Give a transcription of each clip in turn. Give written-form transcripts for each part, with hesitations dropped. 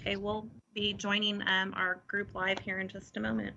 Okay, we'll be joining our group live here in just a moment.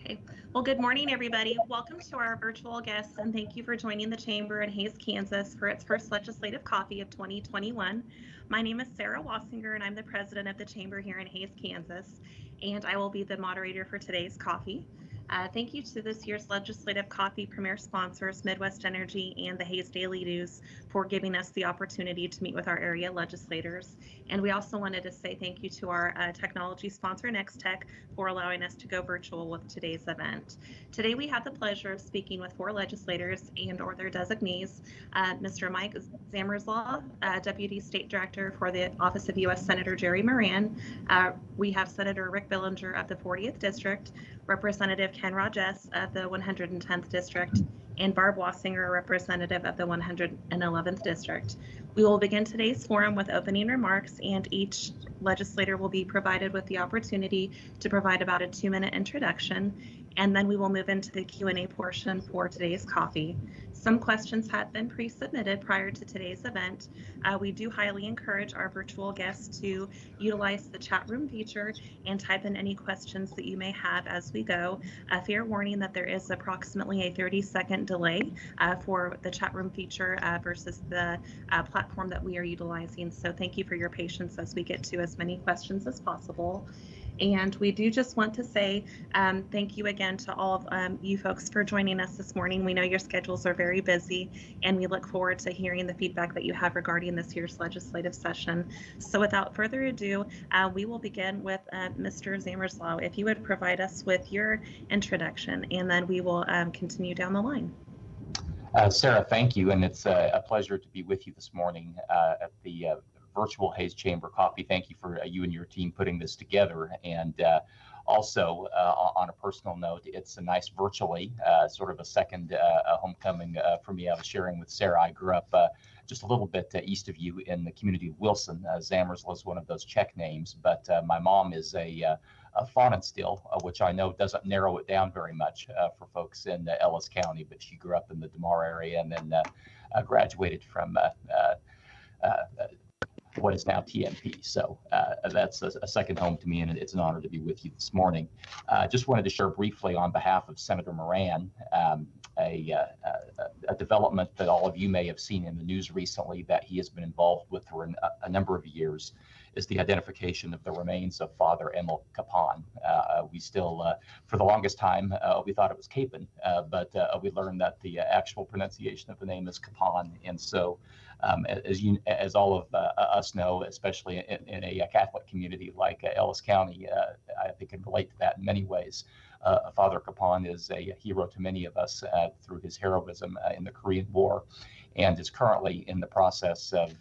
Okay. Well, good morning, everybody. Welcome to our virtual guests, and thank you for joining the Chamber in Hays, Kansas for its first legislative coffee of 2021. My name is Sarah Wassinger, and I'm the president of the Chamber here in Hays, Kansas, and I will be the moderator for today's coffee. Thank you to this year's Legislative Coffee premier sponsors, Midwest Energy and the Hays Daily News, for giving us the opportunity to meet with our area legislators. And we also wanted to say thank you to our technology sponsor, Nex-Tech, for allowing us to go virtual with today's event. Today we have the pleasure of speaking with 4 legislators and or their designees, Mr. Mike Zammerslaw, Deputy State Director for the Office of U.S. Senator Jerry Moran. We have Senator Rick Billinger of the 40th District, Representative Ken Rajes of the 110th District, and Barb Wassinger, representative of the 111th District. We will begin today's forum with opening remarks, and each legislator will be provided with the opportunity to provide about a 2-minute introduction, and then we will move into the Q&A portion for today's coffee. Some questions have been pre-submitted prior to today's event. We do highly encourage our virtual guests to utilize the chat room feature and type in any questions that you may have as we go. Fair warning that there is approximately a 30-second delay for the chat room feature versus the platform that we are utilizing. So thank you for your patience as we get to as many questions as possible. And we do just want to say thank you again to all of you folks for joining us this morning. We know your schedules are very busy, and we look forward to hearing the feedback that you have regarding this year's legislative session. So without further ado, we will begin with Mr. Zammerslaw. If you would provide us with your introduction, and then we will continue down the line. Sarah, thank you, and it's a pleasure to be with you this morning at the virtual Hays Chamber Coffee. Thank you for you and your team putting this together. And also, on a personal note, it's a nice virtually, sort of a second homecoming for me. I was sharing with Sarah, I grew up just a little bit east of you in the community of Wilson. Zammerslaw is one of those Czech names, but my mom is a Fahnenstiel, which I know doesn't narrow it down very much for folks in Ellis County, but she grew up in the DeMar area and then graduated from what is now TNP. So that's a second home to me, and it's an honor to be with you this morning. Just wanted to share briefly on behalf of Senator Moran a development that all of you may have seen in the news recently that he has been involved with for a number of years, is the identification of the remains of Father Emil Kapan. We still, for the longest time, we thought it was Capon, but we learned that the actual pronunciation of the name is Kapan. And so, as all of us know, especially in a Catholic community like Ellis County, I think can relate to that in many ways. Father Kapan is a hero to many of us through his heroism in the Korean War, and is currently in the process of,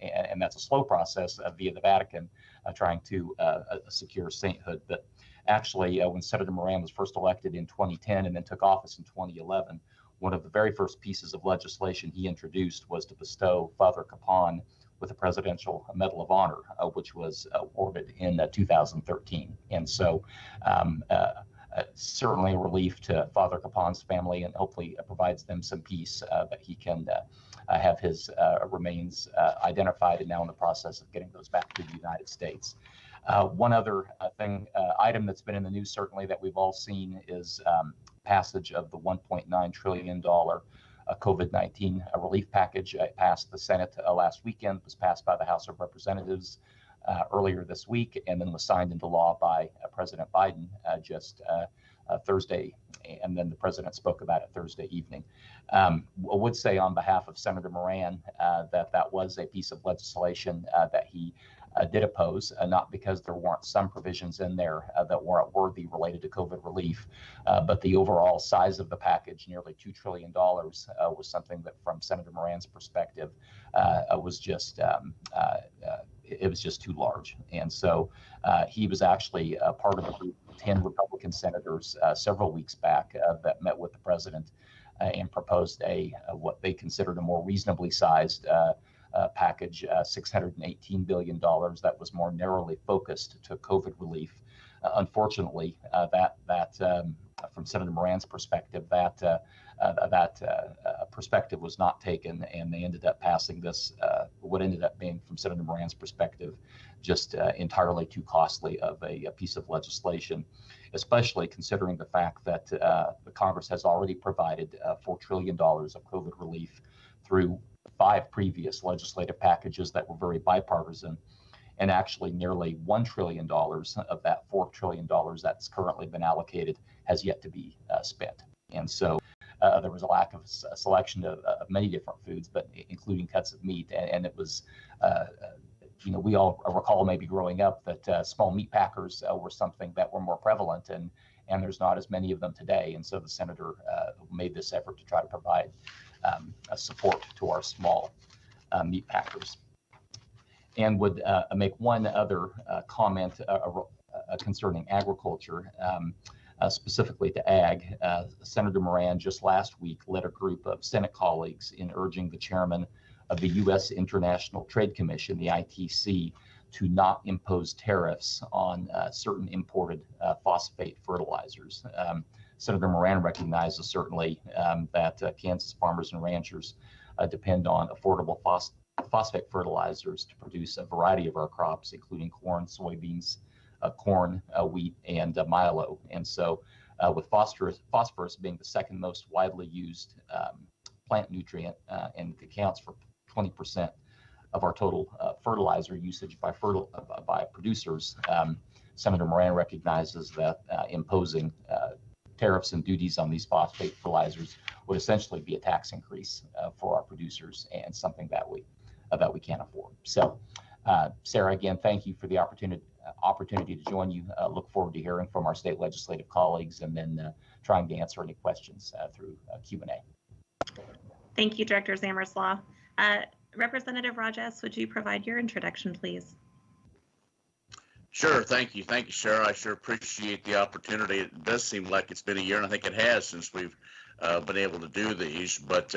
and that's a slow process via the Vatican, trying to secure sainthood. But actually, when Senator Moran was first elected in 2010 and then took office in 2011, one of the very first pieces of legislation he introduced was to bestow Father Kapan with a Presidential Medal of Honor, which was awarded in 2013. And so certainly a relief to Father Kapan's family, and hopefully provides them some peace that he can have his remains identified, and now in the process of getting those back to the United States. One other item that's been in the news certainly that we've all seen is passage of the $1.9 trillion COVID-19 relief package. It passed the Senate last weekend, was passed by the House of Representatives earlier this week, and then was signed into law by President Biden just Thursday, and then the president spoke about it Thursday evening. I would say on behalf of Senator Moran that was a piece of legislation that he did oppose, not because there weren't some provisions in there that weren't worthy related to COVID relief, but the overall size of the package, nearly $2 trillion, was something that from Senator Moran's perspective was just it was just too large. And so he was actually part of a group of 10 Republican senators several weeks back that met with the president and proposed what they considered a more reasonably sized package, $618 billion that was more narrowly focused to COVID relief. Unfortunately, from Senator Moran's perspective, that perspective was not taken, and they ended up passing this, what ended up being, from Senator Moran's perspective, just entirely too costly of a piece of legislation, especially considering the fact that the Congress has already provided $4 trillion of COVID relief through 5 previous legislative packages that were very bipartisan. And actually nearly $1 trillion of that $4 trillion that's currently been allocated has yet to be spent. And so there was a lack of selection of many different foods, but including cuts of meat. And it was, we all recall maybe growing up that small meat packers were something that were more prevalent, and there's not as many of them today. And so the senator made this effort to try to provide support to our small meat packers. And would make one other comment concerning agriculture, specifically to ag. Senator Moran just last week led a group of Senate colleagues in urging the chairman of the U.S. International Trade Commission, the ITC, to not impose tariffs on certain imported phosphate fertilizers. Senator Moran recognizes certainly that Kansas farmers and ranchers depend on affordable phosphate fertilizers to produce a variety of our crops, including corn, soybeans, corn, wheat, and milo. And so with phosphorus being the second most widely used plant nutrient, and it accounts for 20% of our total fertilizer usage by producers, Senator Moran recognizes that imposing tariffs and duties on these phosphate fertilizers would essentially be a tax increase for our producers, and something that we can't afford. So, Sarah, again, thank you for the opportunity to join you. Look forward to hearing from our state legislative colleagues, and then trying to answer any questions through Q&A. Thank you, Director Zamerslaw. Representative Rajes, would you provide your introduction, please? Sure. Thank you, Sarah. I sure appreciate the opportunity. It does seem like it's been a year, and I think it has, since we've been able to do these. But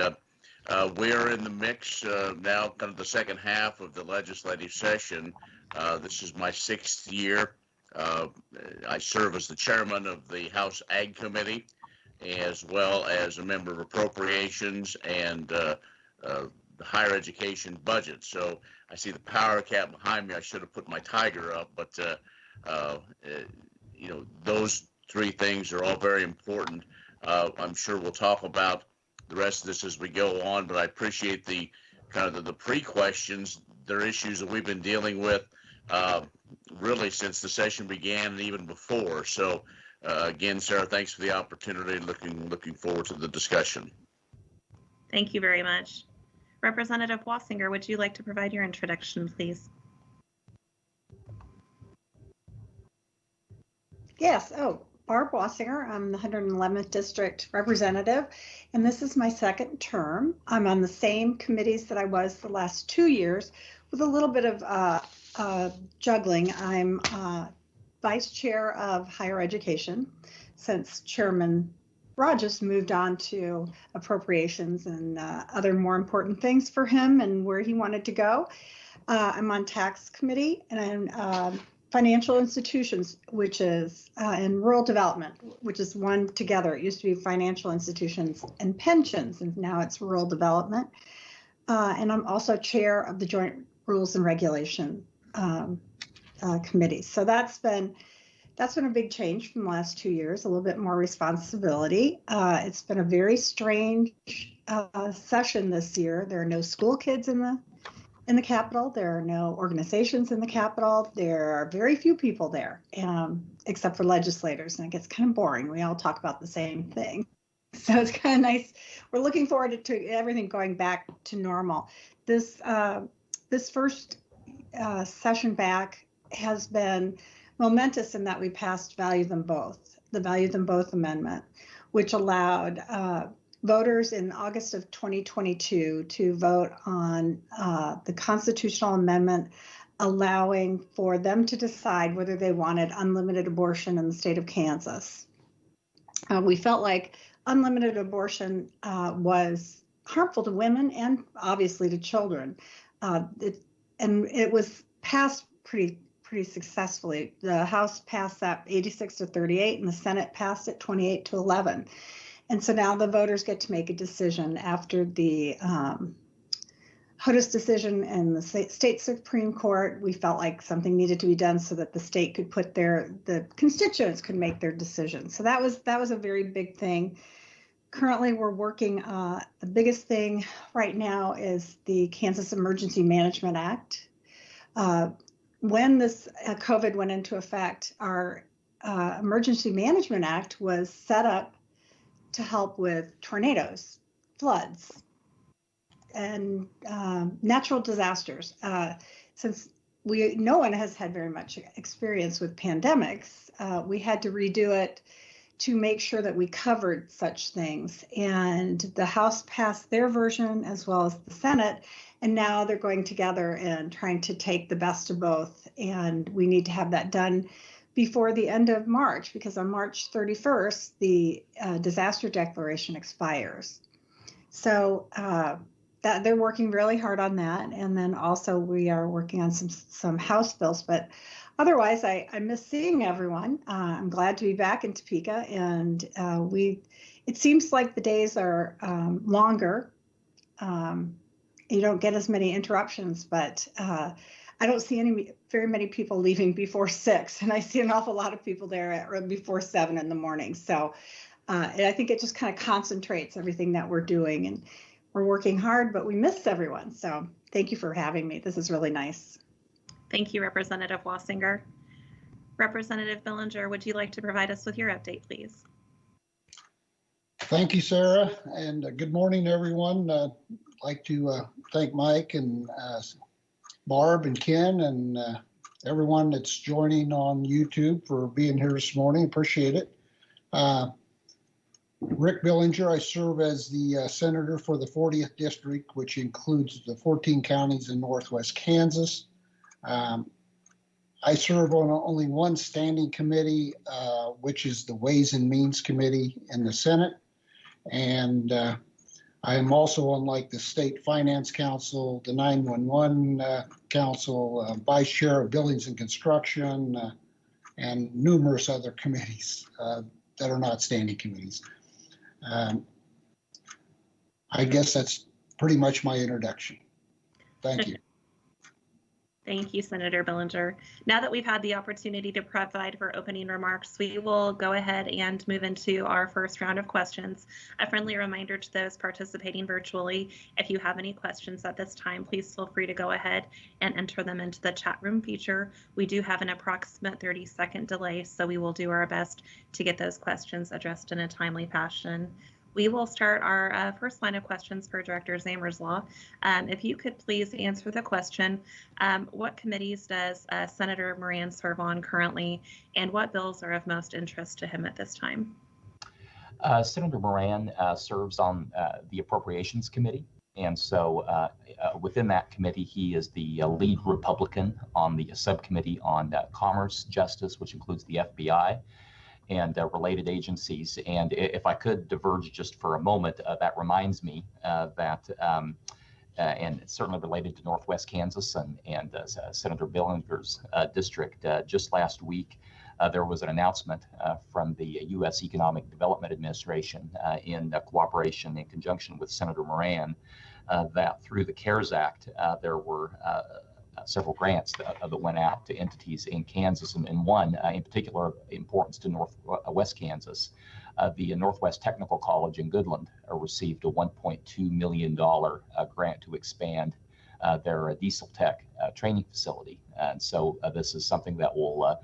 we're in the mix now, kind of the second half of the legislative session. This is my 6th year. I serve as the chairman of the House Ag Committee, as well as a member of Appropriations and the higher education budget. So I see the power cap behind me. I should have put my tiger up, but those 3 things are all very important. I'm sure we'll talk about the rest of this as we go on, but I appreciate the kind of the pre-questions. They're issues that we've been dealing with really since the session began and even before. So again, Sarah, thanks for the opportunity. Looking forward to the discussion. Thank you very much. Representative Wassinger, would you like to provide your introduction, please? Yes. Barb Wassinger. I'm the 111th District Representative, and this is my 2nd term. I'm on the same committees that I was the last 2 years, with a little bit of juggling. I'm Vice Chair of Higher Education, since Chairman Rajes moved on to Appropriations and other more important things for him and where he wanted to go. I'm on Tax Committee, and I'm Financial Institutions, which is in Rural Development, which is one together. It used to be Financial Institutions and Pensions, and now it's Rural Development. And I'm also chair of the Joint Rules and Regulation Committee. So that's been a big change from the last 2 years, a little bit more responsibility. It's been a very strange session this year. There are no school kids in the Capitol. There are no organizations in the Capitol. There are very few people there, except for legislators, and it gets kind of boring. We all talk about the same thing. So it's kind of nice. We're looking forward to everything going back to normal. This first session back has been momentous in that we passed the Value Them Both amendment, which allowed voters in August of 2022 to vote on the constitutional amendment allowing for them to decide whether they wanted unlimited abortion in the state of Kansas. We felt like unlimited abortion was harmful to women and obviously to children. it was passed pretty successfully. The House passed that 86 to 38, and the Senate passed it 28 to 11. And so now the voters get to make a decision after the HOTUS decision and the state Supreme Court. We felt like something needed to be done so that the state could put the constituents could make their decision. So that was a very big thing. Currently, we're working, the biggest thing right now is the Kansas Emergency Management Act. When this COVID went into effect, our Emergency Management Act was set up to help with tornadoes, floods, and natural disasters. Since no one has had very much experience with pandemics, we had to redo it to make sure that we covered such things. And the House passed their version as well as the Senate, and now they're going together and trying to take the best of both. And we need to have that done before the end of March, because on March 31st, the disaster declaration expires. So that they're working really hard on that. And then also we are working on some House bills, but otherwise I miss seeing everyone. I'm glad to be back in Topeka, and it seems like the days are longer. You don't get as many interruptions, but I don't see very many people leaving before 6, and I see an awful lot of people there before 7 in the morning. So I think it just kind of concentrates everything that we're doing, and we're working hard, but we miss everyone. So thank you for having me. This is really nice. Thank you, Representative Wassinger. Representative Billinger, would you like to provide us with your update, please? Thank you, Sarah, and good morning, everyone. I'd like to thank Mike and Barb and Ken and everyone that's joining on YouTube for being here this morning. Appreciate it. Rick Billinger, I serve as the senator for the 40th district, which includes the 14 counties in northwest Kansas. I serve on only one standing committee, which is the Ways and Means Committee in the Senate. And I am also on like the State Finance Council, the 911 Council, Vice Chair of Buildings and Construction, and numerous other committees that are not standing committees. I guess that's pretty much my introduction. Thank you. Thank you, Senator Billinger. Now that we've had the opportunity to provide for opening remarks, we will go ahead and move into our first round of questions. A friendly reminder to those participating virtually, if you have any questions at this time, please feel free to go ahead and enter them into the chat room feature. We do have an approximate 30-second delay, so we will do our best to get those questions addressed in a timely fashion. We will start our first line of questions for Director Zamerslaw. If you could please answer the question, what committees does Senator Moran serve on currently, and what bills are of most interest to him at this time? Senator Moran serves on the Appropriations Committee. And so within that committee, he is the lead Republican on the subcommittee on Commerce, Justice, which includes the FBI, and related agencies. And if I could diverge just for a moment, that reminds me that, and it's certainly related to Northwest Kansas and Senator Billinger's district, just last week, there was an announcement from the U.S. Economic Development Administration in cooperation in conjunction with Senator Moran that through the CARES Act, there were several grants that went out to entities in Kansas, and one in particular of importance to Northwest Kansas. The Northwest Technical College in Goodland received a $1.2 million grant to expand their diesel tech training facility. And so this is something that will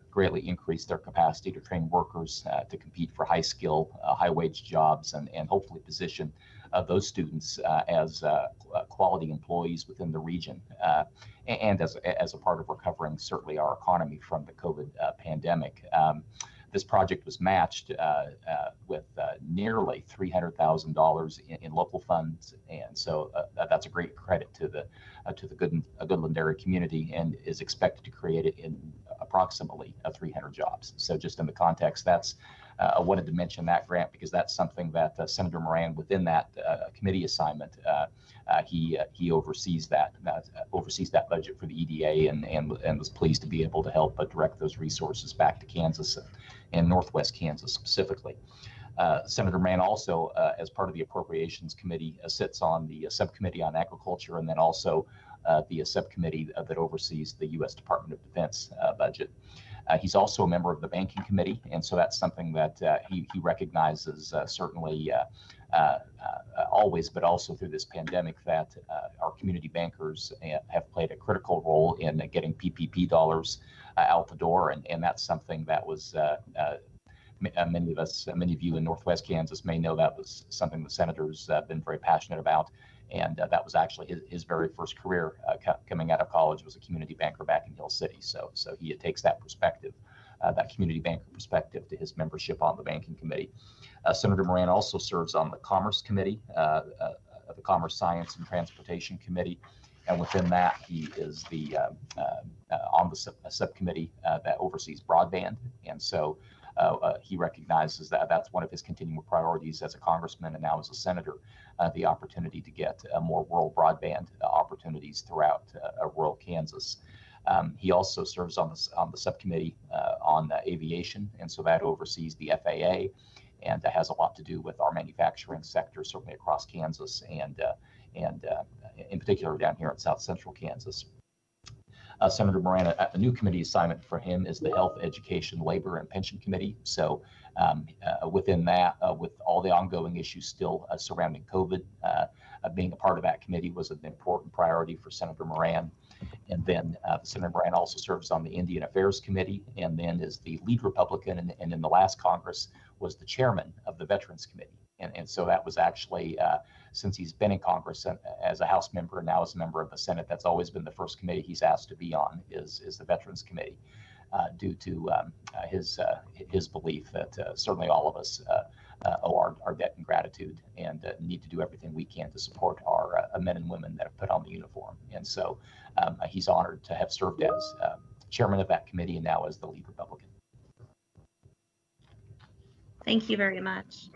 greatly increase their capacity to train workers to compete for high skill, high wage jobs, and hopefully position those students as quality employees within the region, and as a part of recovering certainly our economy from the COVID pandemic. This project was matched with nearly $300,000 in local funds, and so that's a great credit to the Goodland area community, and is expected to create it in approximately 300 jobs. So just in the context, that's I wanted to mention that grant because that's something that Senator Moran, within that committee assignment, he oversees that budget for the EDA and was pleased to be able to help direct those resources back to Kansas and Northwest Kansas specifically. Senator Moran also, as part of the Appropriations Committee, sits on the Subcommittee on Agriculture and then also the subcommittee that oversees the U.S. Department of Defense budget. He's also a member of the Banking Committee, and so that's something that he recognizes certainly always, but also through this pandemic, that our community bankers have played a critical role in getting PPP dollars out the door, and that's something that was many of you in Northwest Kansas may know that was something the senator's been very passionate about. And that was actually his very first career coming out of college, was a community banker back in Hill City. So he takes that perspective, that community banker perspective, to his membership on the Banking Committee. Senator Moran also serves on the Commerce Committee, the Commerce, Science, and Transportation Committee. And within that, he is on the subcommittee that oversees broadband. And so he recognizes that that's one of his continuing priorities as a congressman and now as a senator, the opportunity to get more rural broadband opportunities throughout rural Kansas. He also serves on the subcommittee on aviation, and so that oversees the FAA and has a lot to do with our manufacturing sector, certainly across Kansas and in particular down here in South Central Kansas. Senator Moran, a new committee assignment for him is the Health, Education, Labor, and Pension Committee. So within that, with all the ongoing issues still surrounding COVID, being a part of that committee was an important priority for Senator Moran. And then Senator Moran also serves on the Indian Affairs Committee, and then is the lead Republican, and in the last Congress was the chairman of the Veterans Committee. And so that was actually, since he's been in Congress as a House member and now as a member of the Senate, that's always been the first committee he's asked to be on, is the Veterans Committee, due to his belief that certainly all of us owe our debt and gratitude and need to do everything we can to support our men and women that have put on the uniform. And so he's honored to have served as chairman of that committee and now as the lead Republican. Thank you very much.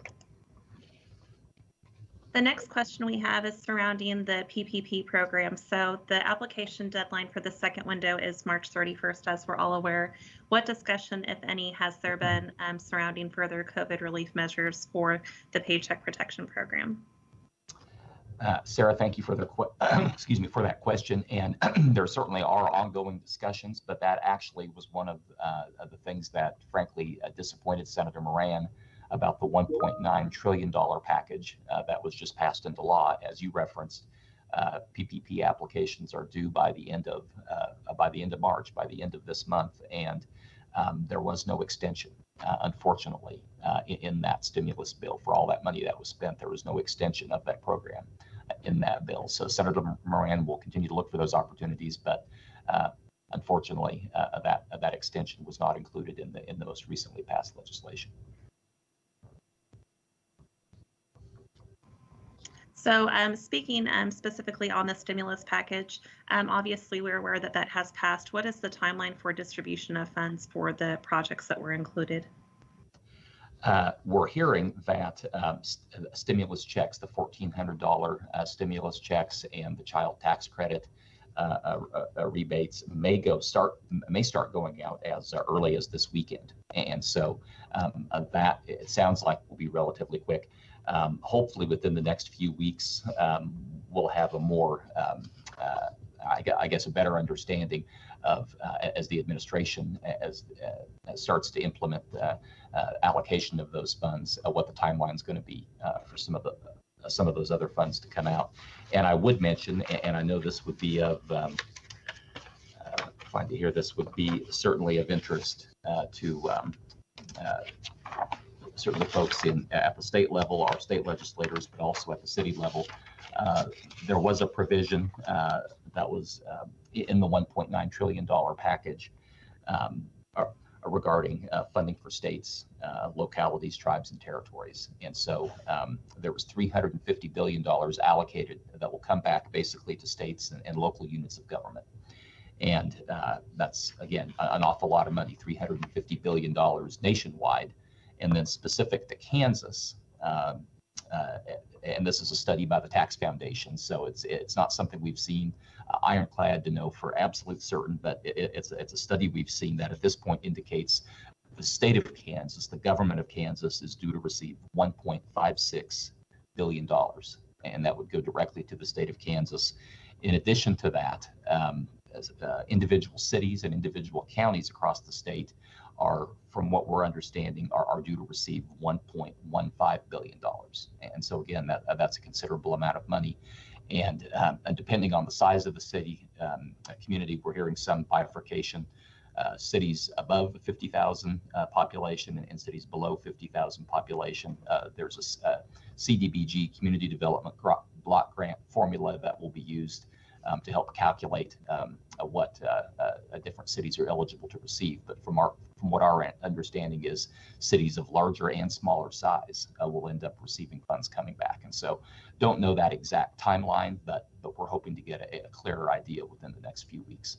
The next question we have is surrounding the PPP program. So the application deadline for the second window is March 31st, as we're all aware. What discussion, if any, has there been surrounding further COVID relief measures for the Paycheck Protection Program? Sarah, thank you for the for that question. And there certainly are ongoing discussions, but that actually was one of the things that, frankly, disappointed Senator Moran about the $1.9 trillion package that was just passed into law. As you referenced, PPP applications are due by the end of March, by the end of this month, and there was no extension, unfortunately, in that stimulus bill. For all that money that was spent, there was no extension of that program in that bill. So Senator Moran will continue to look for those opportunities, but unfortunately, that extension was not included in the most recently passed legislation. So speaking specifically on the stimulus package, obviously we're aware that that has passed. What is the timeline for distribution of funds for the projects that were included? We're hearing that stimulus checks, the $1,400 stimulus checks and the child tax credit rebates may start going out as early as this weekend. And so that, it sounds like, will be relatively quick. Hopefully within the next few weeks, we'll have a more, I guess, a better understanding of, as the administration starts to implement the allocation of those funds, what the timeline is going to be for some of those other funds to come out. And I would mention, and I know this would be of, find to hear this would be certainly of interest to certainly folks at the state level, our state legislators, but also at the city level. There was a provision that was in the $1.9 trillion package regarding funding for states, localities, tribes, and territories. And so there was $350 billion allocated that will come back basically to states and local units of government. And that's, again, an awful lot of money, $350 billion nationwide. And then specific to Kansas, and this is a study by the Tax Foundation, so it's not something we've seen ironclad to know for absolute certain, but it's a study we've seen that at this point indicates the state of Kansas, the government of Kansas, is due to receive $1.56 billion, and that would go directly to the state of Kansas. In addition to that, individual cities and individual counties across the state are, from what we're understanding, are due to receive $1.15 billion. And so again, that's a considerable amount of money. And depending on the size of the city, community, we're hearing some bifurcation. Cities above 50,000 population and cities below 50,000 population. There's a CDBG, Community Development Block Grant formula, that will be used to help calculate what different cities are eligible to receive. But from what our understanding is, cities of larger and smaller size will end up receiving funds coming back. And so don't know that exact timeline, but we're hoping to get a clearer idea within the next few weeks.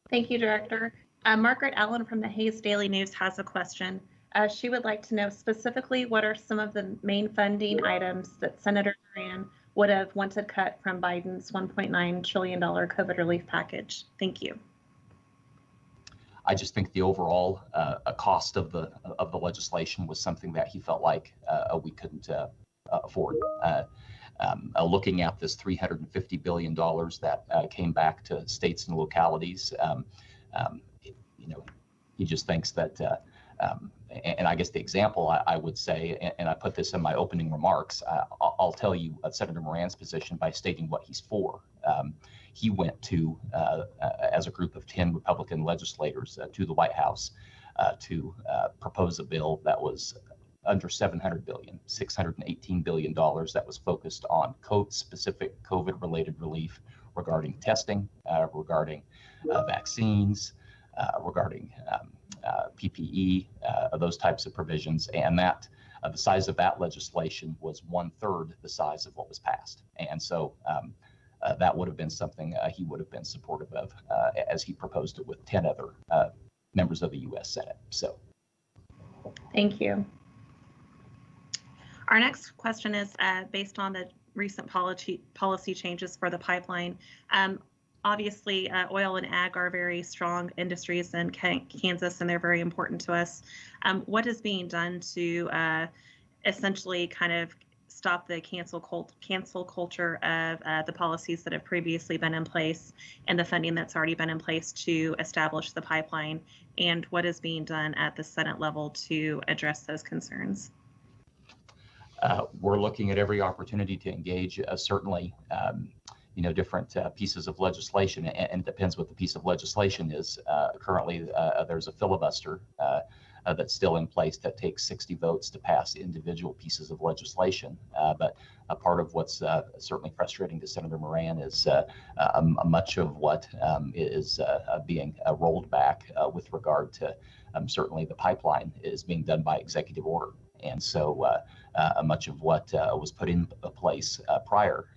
Thank you, Director. Margaret Allen from the Hayes Daily News has a question. She would like to know specifically what are some of the main funding items that Senator Moran would have wanted cut from Biden's $1.9 trillion COVID relief package. Thank you. I just think the overall cost of the legislation was something that he felt like we couldn't afford. Looking at this $350 billion that came back to states and localities, he just thinks that, and I guess the example I would say, and I put this in my opening remarks, I'll tell you Senator Moran's position by stating what he's for. He went to, as a group of 10 Republican legislators, to the White House to propose a bill that was under $700 billion, $618 billion that was focused on specific COVID-related relief regarding testing, regarding vaccines, regarding PPE, those types of provisions, and that the size of that legislation was 1/3 the size of what was passed. And so that would have been something he would have been supportive of as he proposed it with 10 other members of the U.S. Senate. So, thank you. Our next question is based on the recent policy changes for the pipeline. Obviously, oil and ag are very strong industries in Kansas, and they're very important to us. What is being done to essentially kind of stop the cancel culture of the policies that have previously been in place and the funding that's already been in place to establish the pipeline? And what is being done at the Senate level to address those concerns? We're looking at every opportunity to engage, certainly, different pieces of legislation, and it depends what the piece of legislation is. Currently, there's a filibuster that's still in place that takes 60 votes to pass individual pieces of legislation. But a part of what's certainly frustrating to Senator Moran is much of what is being rolled back with regard to certainly the pipeline is being done by executive order. And so much of what was put in place prior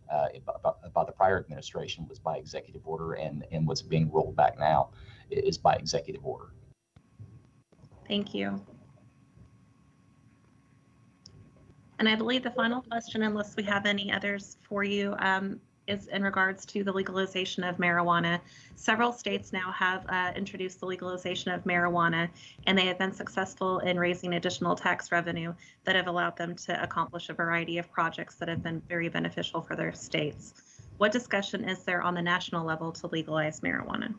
by the prior administration was by executive order, and what's being rolled back now is by executive order. Thank you. And I believe the final question, unless we have any others for you, is in regards to the legalization of marijuana. Several states now have introduced the legalization of marijuana, and they have been successful in raising additional tax revenue that have allowed them to accomplish a variety of projects that have been very beneficial for their states. What discussion is there on the national level to legalize marijuana?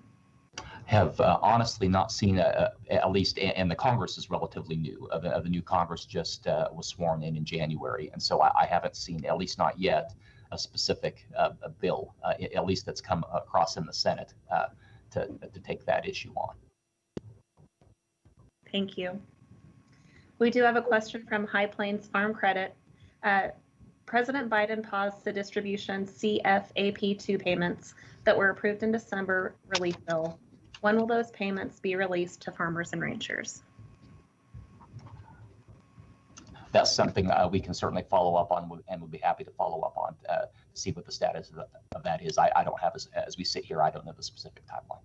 Have honestly not seen, at least, and the Congress is relatively new. The new Congress just was sworn in January, and so I haven't seen, at least not yet, a specific bill, at least that's come across in the Senate to take that issue on. Thank you. We do have a question from High Plains Farm Credit. President Biden paused the distribution CFAP2 payments that were approved in December relief bill. When will those payments be released to farmers and ranchers? That's something we can certainly follow up on, and would be happy to follow up on to see what the status of that is. I don't have, as we sit here, I don't know the specific timeline.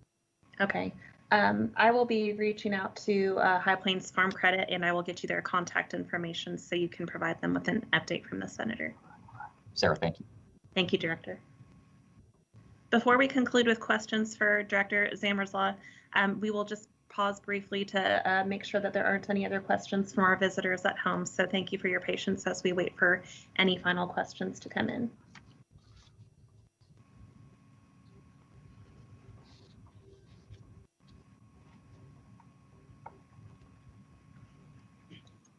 Okay. I will be reaching out to High Plains Farm Credit, and I will get you their contact information so you can provide them with an update from the senator. Sarah, thank you. Thank you, Director. Before we conclude with questions for Director Zammerslaw, we will just pause briefly to make sure that there aren't any other questions from our visitors at home. So thank you for your patience as we wait for any final questions to come in.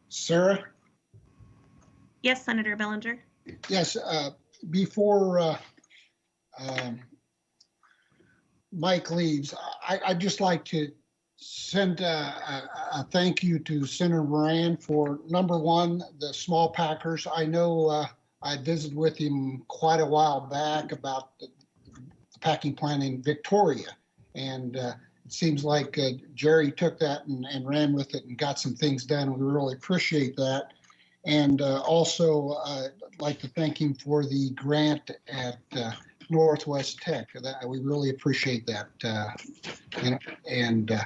Sarah? Yes, Senator Bellinger. Yes, before Mike leaves, I'd just like to send a thank you to Senator Moran for, number one, the small packers. I know I visited with him quite a while back about the packing plant in Victoria. And it seems like Jerry took that and ran with it and got some things done. We really appreciate that. And also, I'd like to thank him for the grant at Northwest Tech. We really appreciate that. And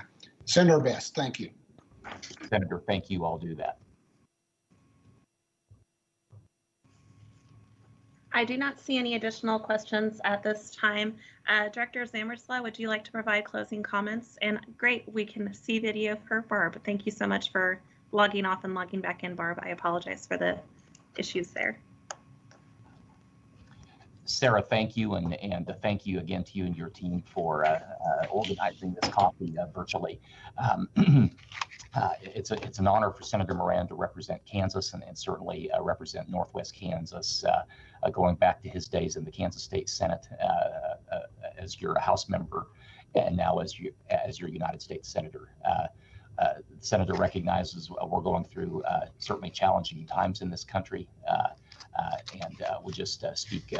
send our best. Thank you. Senator, thank you. I'll do that. I do not see any additional questions at this time. Director Zammerslaw, would you like to provide closing comments? And great, we can see video for Barb. Thank you so much for logging off and logging back in, Barb. I apologize for the issues there. Sarah, thank you, and thank you again to you and your team for organizing this coffee virtually. It's an honor for Senator Moran to represent Kansas and certainly represent Northwest Kansas, going back to his days in the Kansas State Senate as your House member and now as your United States Senator. The Senator recognizes we're going through certainly challenging times in this country, and we'll just speak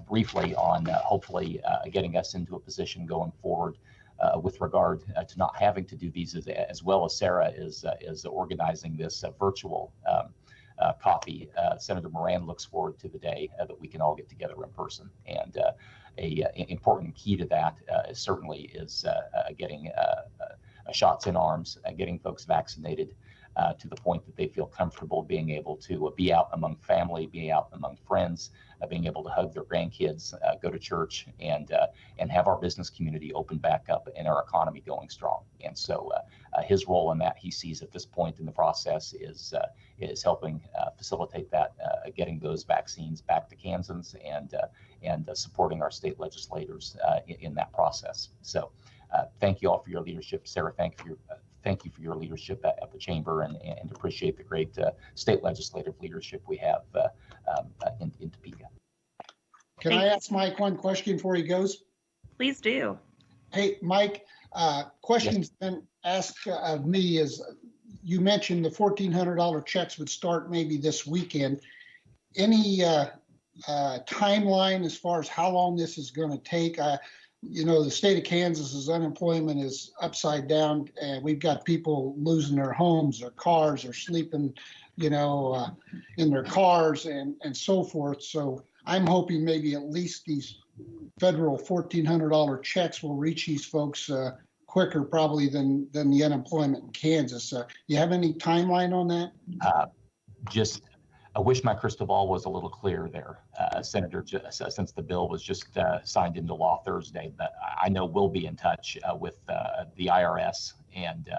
briefly on hopefully getting us into a position going forward with regard to not having to do these, as well as Sarah is organizing this virtual coffee. Senator Moran looks forward to the day that we can all get together in person, and an important key to that certainly is getting shots in arms, getting folks vaccinated to the point that they feel comfortable being able to be out among family, be out among friends, being able to hug their grandkids, go to church, and have our business community open back up and our economy going strong. And so his role in that, he sees at this point in the process, is helping facilitate that, getting those vaccines back to Kansans and supporting our state legislators in that process. So thank you all for your leadership. Sarah, thank you for your leadership at the chamber, and appreciate the great state legislative leadership we have in Topeka. Can I ask Mike one question before he goes? Please do. Hey, Mike, question's been asked of me is, you mentioned the $1,400 checks would start maybe this weekend. Any timeline as far as how long this is going to take? You know, the state of Kansas's unemployment is upside down, and we've got people losing their homes, their cars, or sleeping, you know, in their cars and so forth. So I'm hoping maybe at least these federal $1,400 checks will reach these folks quicker probably than the unemployment in Kansas. You have any timeline on that? I wish my crystal ball was a little clearer there, Senator, since the bill was just signed into law Thursday. But I know we'll be in touch with the IRS and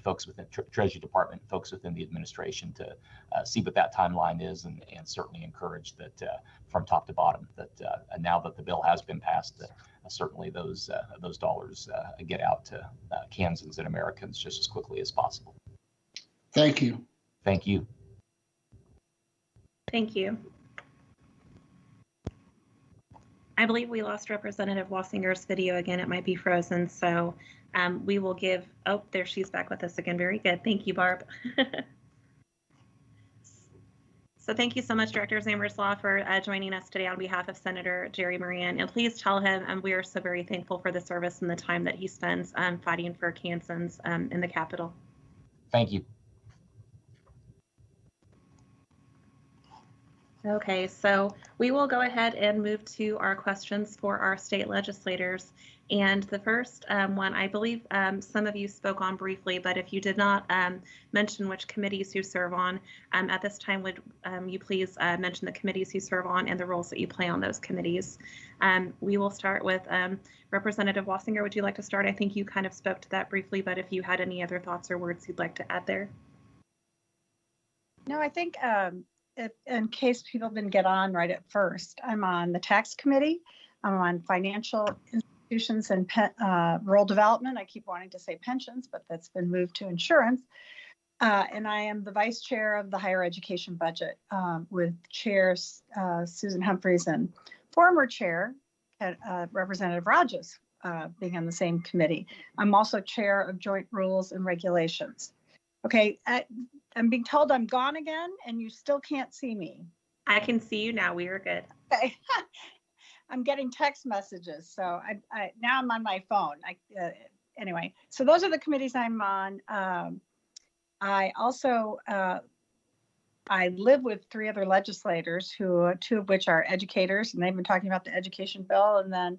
folks within Treasury Department, folks within the administration to see what that timeline is, and certainly encourage that from top to bottom that now that the bill has been passed, certainly those dollars get out to Kansans and Americans just as quickly as possible. Thank you. Thank you. Thank you. I believe we lost Representative Wassinger's video again. It might be frozen, so we will give, oh, there she's back with us again. Very good. Thank you, Barb. So thank you so much, Director Zammerslaw, for joining us today on behalf of Senator Jerry Moran. And please tell him we are so very thankful for the service and the time that he spends fighting for Kansans in the Capitol. Thank you. Okay, so we will go ahead and move to our questions for our state legislators. And the first one, I believe some of you spoke on briefly, but if you did not mention which committees you serve on, at this time, would you please mention the committees you serve on and the roles that you play on those committees? We will start with Representative Wassinger. Would you like to start? I think you kind of spoke to that briefly, but if you had any other thoughts or words you'd like to add there. No, I think in case people didn't get on right at first, I'm on the tax committee. I'm on financial institutions and rural development. I keep wanting to say pensions, but that's been moved to insurance. And I am the vice chair of the higher education budget with chairs Susan Humphreys and former chair Representative Rogers being on the same committee. I'm also chair of joint rules and regulations. Okay, I'm being told I'm gone again and you still can't see me. I can see you now. We are good. Okay. I'm getting text messages, so I now I'm on my phone. Anyway, so those are the committees I'm on. I also I live with 3 other legislators who 2 of which are educators, and they've been talking about the education bill. And then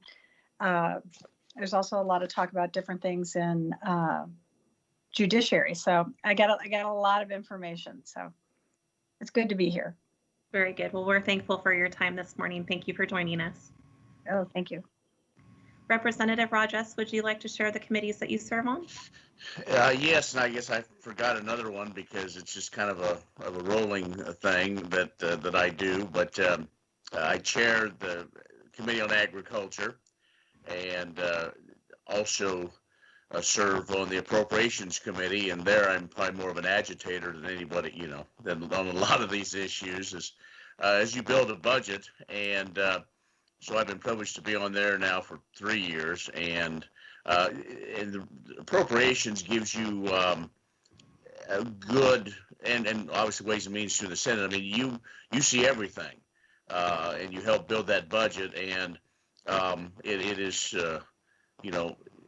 there's also a lot of talk about different things in judiciary. So I got a lot of information. So it's good to be here. Very good. Well, we're thankful for your time this morning. Thank you for joining us. Oh, thank you. Representative Rajas, would you like to share the committees that you serve on? Yes, and I guess I forgot another one because it's just kind of a rolling thing that I do. But I chair the Committee on Agriculture, and also serve on the Appropriations Committee. And there, I'm probably more of an agitator than anybody, than on a lot of these issues. As you build a budget, and so I've been privileged to be on there now for 3 years, and the appropriations gives you a good and obviously Ways and Means through the Senate. I mean, you see everything, and you help build that budget, and it is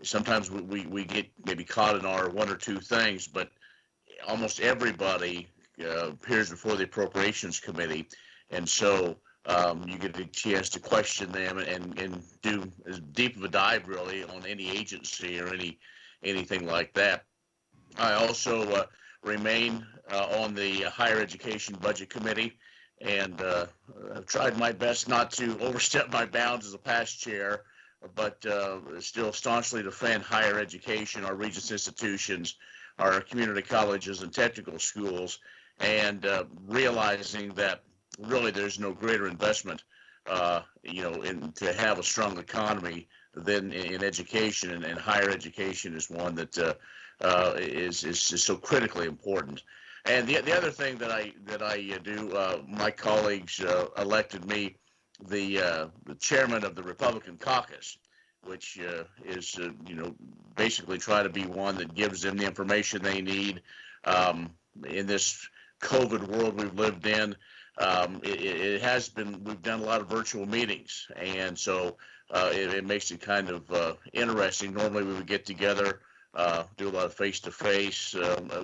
sometimes we get maybe caught in our 1 or 2 things, but almost everybody appears before the Appropriations Committee, and so you get a chance to question them and do as deep of a dive really on any agency or anything like that. I also remain on the Higher Education Budget Committee, and I've tried my best not to overstep my bounds as a past chair, but still staunchly defend higher education, our Regents institutions, our community colleges and technical schools, and realizing that really there's no greater investment, to have a strong economy than in education, and higher education is one that is so critically important. And the other thing that I do, my colleagues elected me the chairman of the Republican caucus, which is basically try to be one that gives them the information they need in this COVID world we've lived in. It has been, we've done a lot of virtual meetings, and so it makes it kind of interesting. Normally we would get together, do a lot of face-to-face.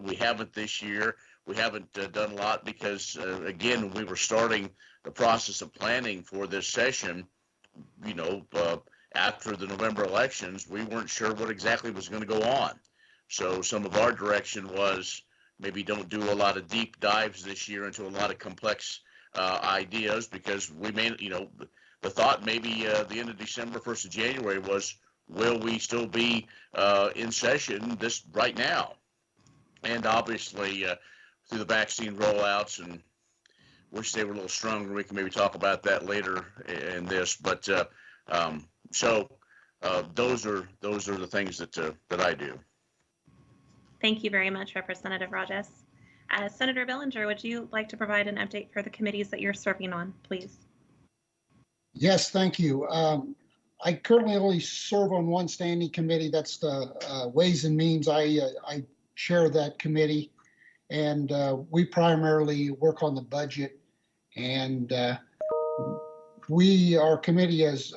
We haven't this year. We haven't done a lot because, again, when we were starting the process of planning for this session, after the November elections, we weren't sure what exactly was going to go on. So some of our direction was maybe don't do a lot of deep dives this year into a lot of complex ideas, because we may, the thought maybe the end of December, 1st of January was, will we still be in session this right now? And obviously through the vaccine rollouts, and wish they were a little stronger. We can maybe talk about that later in this, but so those are the things that I do. Thank you very much, Representative Rajas. Senator Billinger, would you like to provide an update for the committees that you're serving on, please? Yes, thank you. I currently only serve on one standing committee. That's the Ways and Means. I chair that committee, and we primarily work on the budget. And our committee has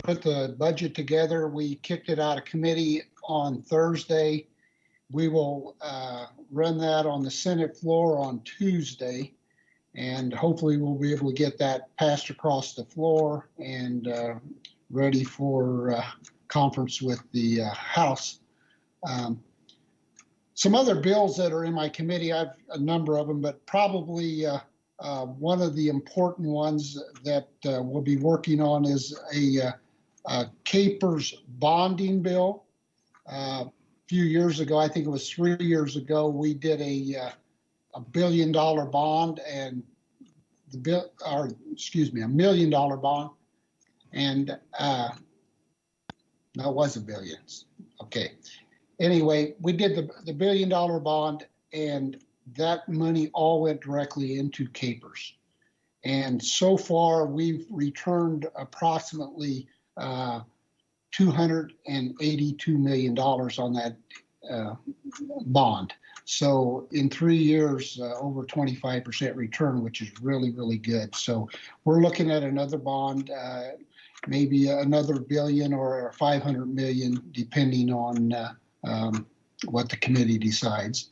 put the budget together. We kicked it out of committee on Thursday. We will run that on the Senate floor on Tuesday. And hopefully we'll be able to get that passed across the floor and ready for conference with the House. Some other bills that are in my committee, I have a number of them, but probably one of the important ones that we'll be working on is a CAPERS bonding bill. A few years ago, I think it was 3 years ago, we did a $1 billion bond, and the bill, or excuse me, $1 million bond, and no, it was $1 billion. Okay. Anyway, we did the $1 billion bond, and that money all went directly into CAPERS. And so far, we've returned approximately $282 million on that bond. So in 3 years, over 25% return, which is really, really good. So we're looking at another bond, maybe another billion or 500 million, depending on what the committee decides.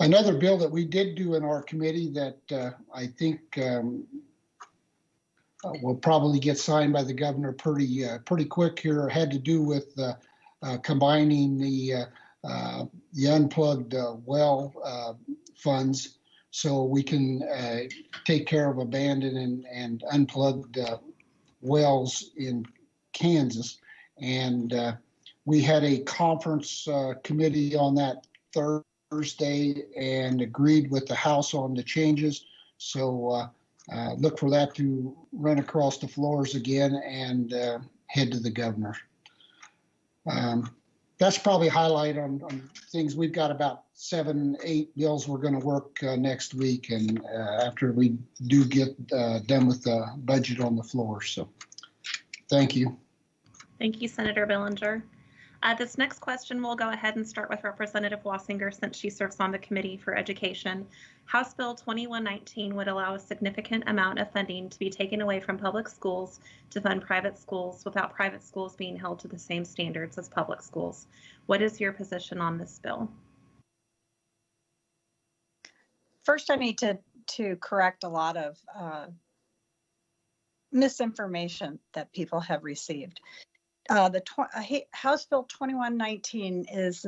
Another bill that we did do in our committee that I think will probably get signed by the governor pretty quick here had to do with combining the unplugged well funds, so we can take care of abandoned and unplugged wells in Kansas. And we had a conference committee on that Thursday and agreed with the House on the changes. So look for that to run across the floors again and head to the governor. That's probably a highlight on things. We've got about 7, 8 bills we're going to work next week, and after we do get done with the budget on the floor. So thank you. Thank you, Senator Billinger. This next question, we'll go ahead and start with Representative Wassinger, since she serves on the Committee for Education. House Bill 2119 would allow a significant amount of funding to be taken away from public schools to fund private schools without private schools being held to the same standards as public schools. What is your position on this bill? First, I need to correct a lot of misinformation that people have received. House Bill 2119 is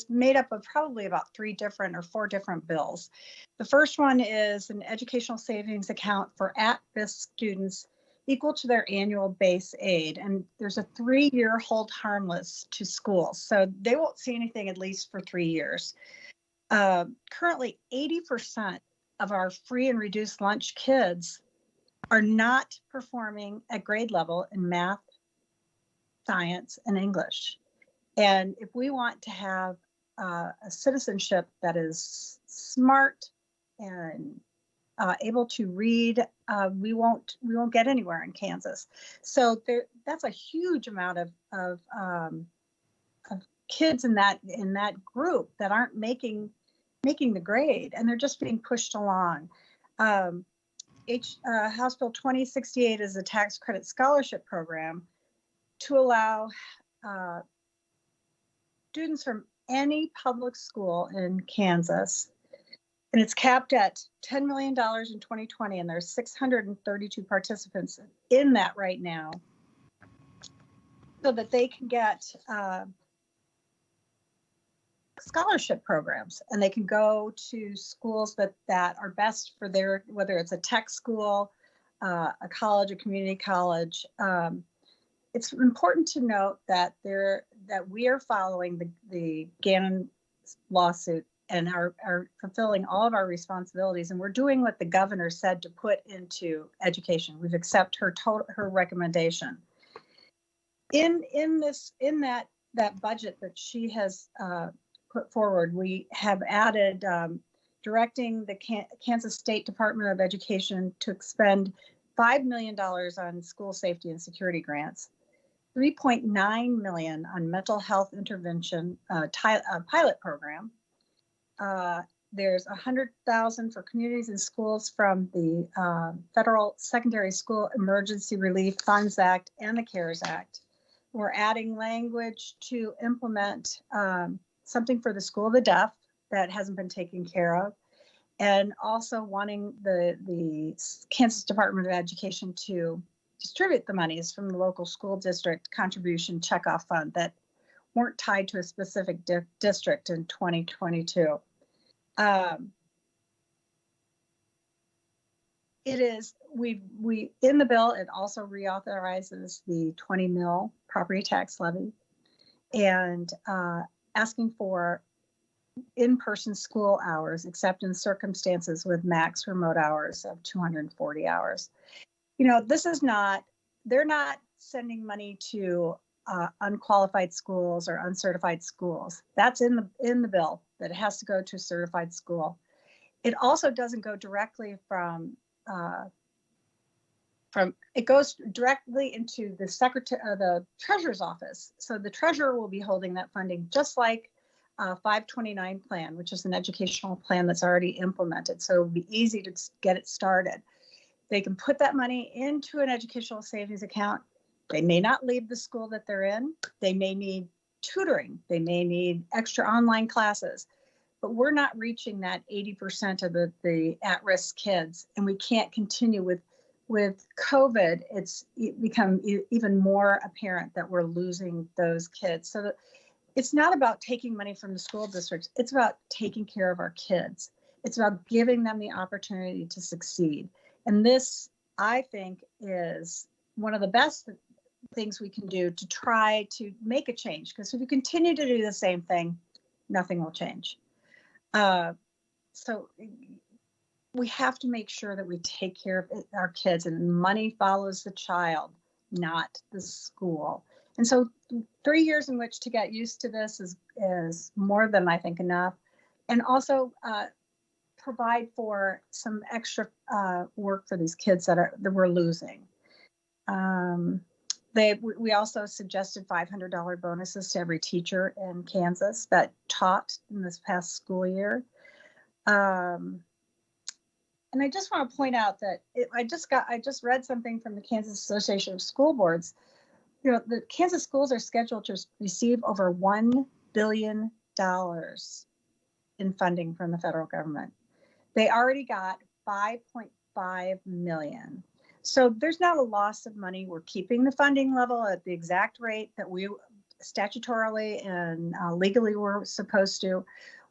made up of probably about 3 different or 4 different bills. The first one is an educational savings account for at-risk students equal to their annual base aid. And there's a 3-year hold harmless to schools. So they won't see anything at least for 3 years. Currently, 80% of our free and reduced lunch kids are not performing at grade level in math, science, and English. And if we want to have a citizenship that is smart and able to read, we won't get anywhere in Kansas. So that's a huge amount of kids in that group that aren't making the grade, and they're just being pushed along. House Bill 2068 is a tax credit scholarship program to allow students from any public school in Kansas, and it's capped at $10 million in 2020, and there's 632 participants in that right now, so that they can get scholarship programs, and they can go to schools that are best for their, whether it's a tech school, a college, a community college. It's important to note that we are following the Gannon lawsuit and are fulfilling all of our responsibilities, and we're doing what the governor said to put into education. We've accepted her recommendation. In that budget that she has put forward, we have added directing the Kansas State Department of Education to expend $5 million on school safety and security grants, $3.9 million on mental health intervention pilot program. There's $100,000 for communities and schools from the Federal Secondary School Emergency Relief Funds Act and the CARES Act. We're adding language to implement something for the School of the Deaf that hasn't been taken care of. and also wanting the Kansas Department of Education to distribute the monies from the local school district contribution checkoff fund that weren't tied to a specific district in 2022. It is, we in the bill, it also reauthorizes the 20 mil property tax levy and asking for in-person school hours, except in circumstances with max remote hours of 240 hours. You know, this is not, they're not sending money to unqualified schools or uncertified schools. That's in the bill, that it has to go to a certified school. It also doesn't go directly it goes directly into the the treasurer's office. So the treasurer will be holding that funding, just like 529 plan, which is an educational plan that's already implemented. So it will be easy to get it started. They can put that money into an educational savings account. They may not leave the school that they're in. They may need tutoring. They may need extra online classes. But we're not reaching that 80% of the at-risk kids, and we can't continue with COVID. It's become even more apparent that we're losing those kids. So it's not about taking money from the school districts. It's about taking care of our kids. It's about giving them the opportunity to succeed. And this, I think, is one of the best things we can do to try to make a change. Because if we continue to do the same thing, nothing will change. So we have to make sure that we take care of our kids, and money follows the child, not the school. And so 3 years in which to get used to this is more than, I think, enough. And also provide for some extra work for these kids that we're losing. We also suggested $500 bonuses to every teacher in Kansas that taught in this past school year. And I just want to point out that I just read something from the Kansas Association of School Boards. You know, the Kansas schools are scheduled to receive over $1 billion in funding from the federal government. They already got 5.5 million. So there's not a loss of money. We're keeping the funding level at the exact rate that we statutorily and legally were supposed to.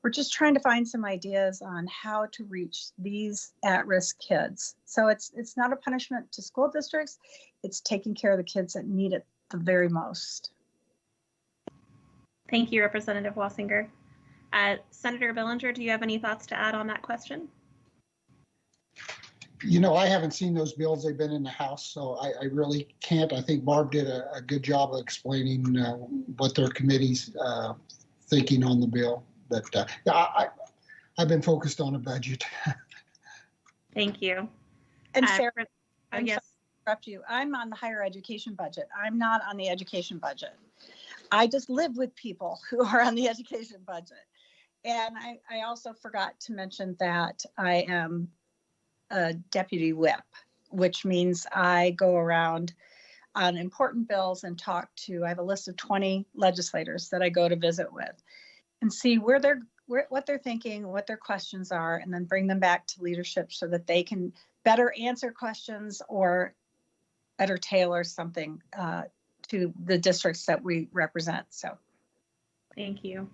We're just trying to find some ideas on how to reach these at-risk kids. So it's not a punishment to school districts. It's taking care of the kids that need it the very most. Thank you, Representative Wassinger. Senator Billinger, do you have any thoughts to add on that question? You know, I haven't seen those bills. They've been in the House, so I really can't. I think Barb did a good job of explaining what their committee's thinking on the bill. But I've been focused on a budget. Thank you. And Sarah, yes. Interrupt you. I'm on the higher education budget. I'm not on the education budget. I just live with people who are on the education budget. And I also forgot to mention that I am a deputy whip, which means I go around on important bills and talk to, I have a list of 20 legislators that I go to visit with and see what they're thinking, what their questions are, and then bring them back to leadership so that they can better answer questions or better tailor something to the districts that we represent. So, thank you.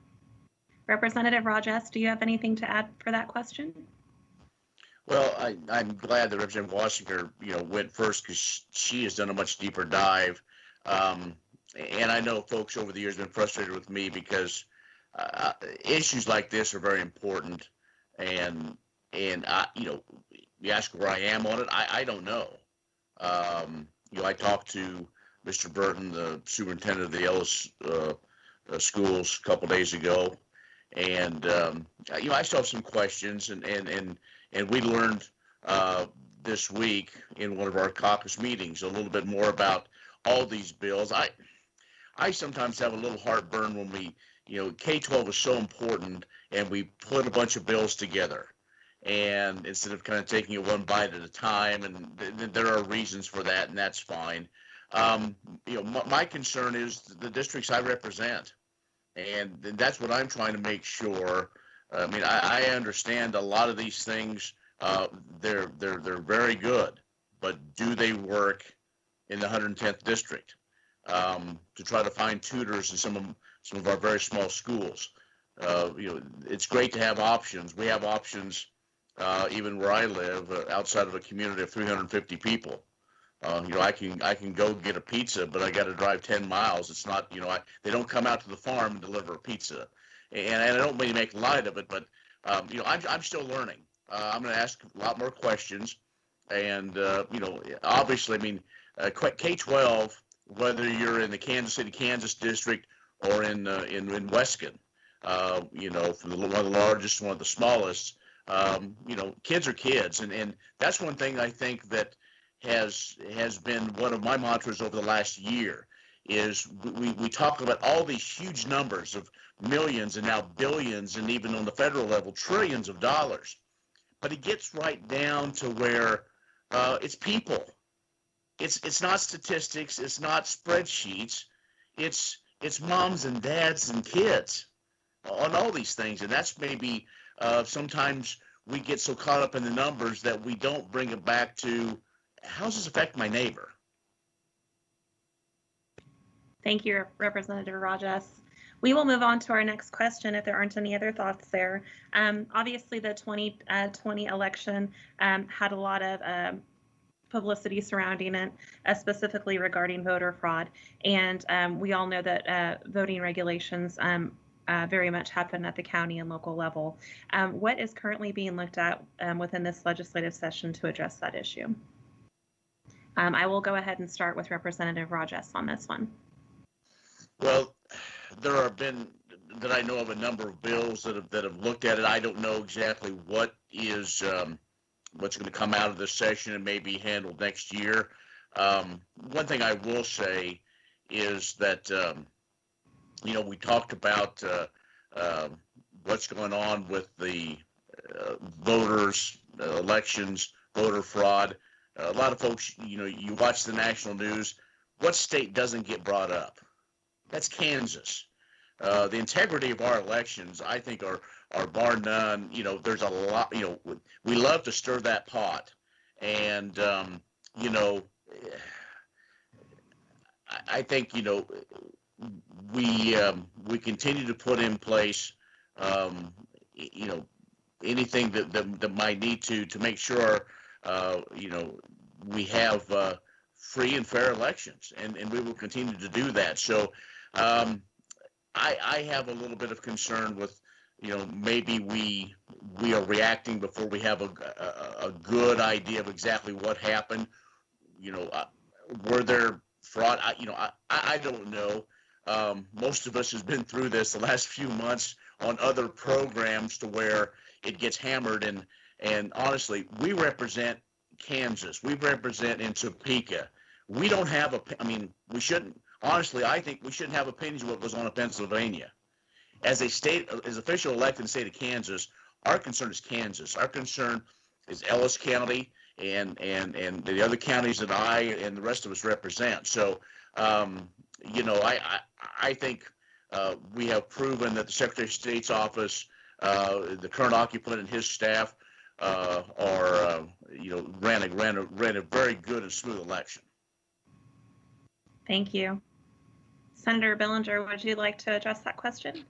Representative Rajes, do you have anything to add for that question? Well, I'm glad that Representative Wassinger, went first, because she has done a much deeper dive. And I know folks over the years have been frustrated with me because issues like this are very important. And you ask where I am on it, I don't know. I talked to Mr. Burton, the superintendent of the Ellis schools, a couple days ago. And, I still have some questions, and we learned this week in one of our caucus meetings a little bit more about all these bills. I sometimes have a little heartburn when we, K-12 is so important, and we put a bunch of bills together. And instead of kind of taking it one bite at a time, and there are reasons for that, and that's fine. My concern is the districts I represent. And that's what I'm trying to make sure I mean, I understand a lot of these things. They're very good, but do they work in the 110th district? To try to find tutors in some of our very small schools. It's great to have options. We have options even where I live, outside of a community of 350 people. I can go get a pizza, but I got to drive 10 miles. It's not, they don't come out to the farm and deliver a pizza. And I don't mean to make light of it, but I'm still learning. I'm going to ask a lot more questions, and obviously, I mean, K-12, whether you're in the Kansas City, Kansas district, or in Weston, from one of the largest, one of the smallest, kids are kids, and that's one thing I think that has been one of my mantras over the last year. Is we talk about all these huge numbers of millions and now billions, and even on the federal level, trillions of dollars, but it gets right down to where it's people. It's not statistics. It's not spreadsheets. It's moms and dads and kids on all these things. And that's maybe sometimes we get so caught up in the numbers that we don't bring it back to how does this affect my neighbor? Thank you, Representative Rajas. We will move on to our next question if there aren't any other thoughts there. Obviously, the 2020 election had a lot of publicity surrounding it, specifically regarding voter fraud. And we all know that voting regulations very much happen at the county and local level. What is currently being looked at within this legislative session to address that issue? I will go ahead and start with Representative Rajas on this one. Well, there have been, that I know of, a number of bills that have looked at it. I don't know exactly what is what's going to come out of this session and may be handled next year. One thing I will say is that we talked about what's going on with the voters, elections, voter fraud. A lot of folks, you watch the national news. What state doesn't get brought up? That's Kansas. The integrity of our elections, I think, are bar none. There's a lot. We love to stir that pot, and I think we continue to put in place anything that might need to make sure we have free and fair elections, and we will continue to do that. So I have a little bit of concern with maybe we are reacting before we have a good idea of exactly what happened. Were there fraud? I don't know. Most of us has been through this the last few months on other programs to where it gets hammered, and honestly, we represent Kansas. We represent in Topeka. We don't have we shouldn't. Honestly, I think we shouldn't have opinions of what goes on in Pennsylvania. As official elected in the state of Kansas, our concern is Kansas. Our concern is Ellis County and the other counties that I and the rest of us represent. So, I think we have proven that the Secretary of State's office, the current occupant and his staff, ran a very good and smooth election. Thank you. Senator Billinger, would you like to address that question?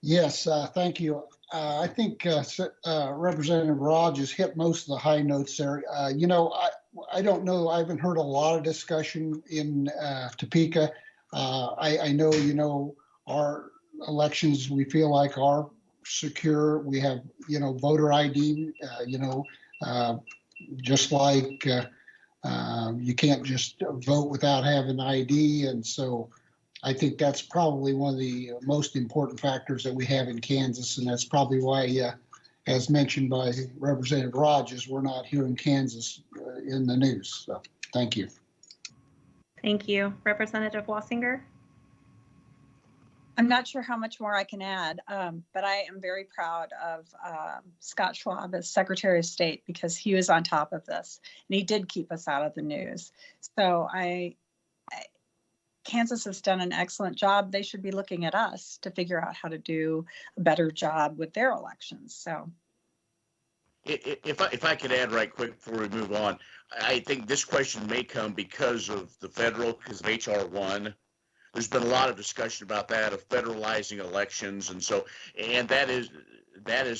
Yes, thank you. I think Representative Rogers hit most of the high notes there. I don't know. I haven't heard a lot of discussion in Topeka. I know, our elections, we feel like are secure. We have, voter ID, just like you can't just vote without having ID. And so I think that's probably one of the most important factors that we have in Kansas. And that's probably why, as mentioned by Representative Rogers, we're not here in Kansas in the news. So thank you. Thank you. Representative Wassinger? I'm not sure how much more I can add, but I am very proud of Scott Schwab as Secretary of State because he was on top of this and he did keep us out of the news. So Kansas has done an excellent job. They should be looking at us to figure out how to do a better job with their elections. So If I could add right quick before we move on, I think this question may come because of the federal, because of HR 1. There's been a lot of discussion about that, of federalizing elections, and so, and that is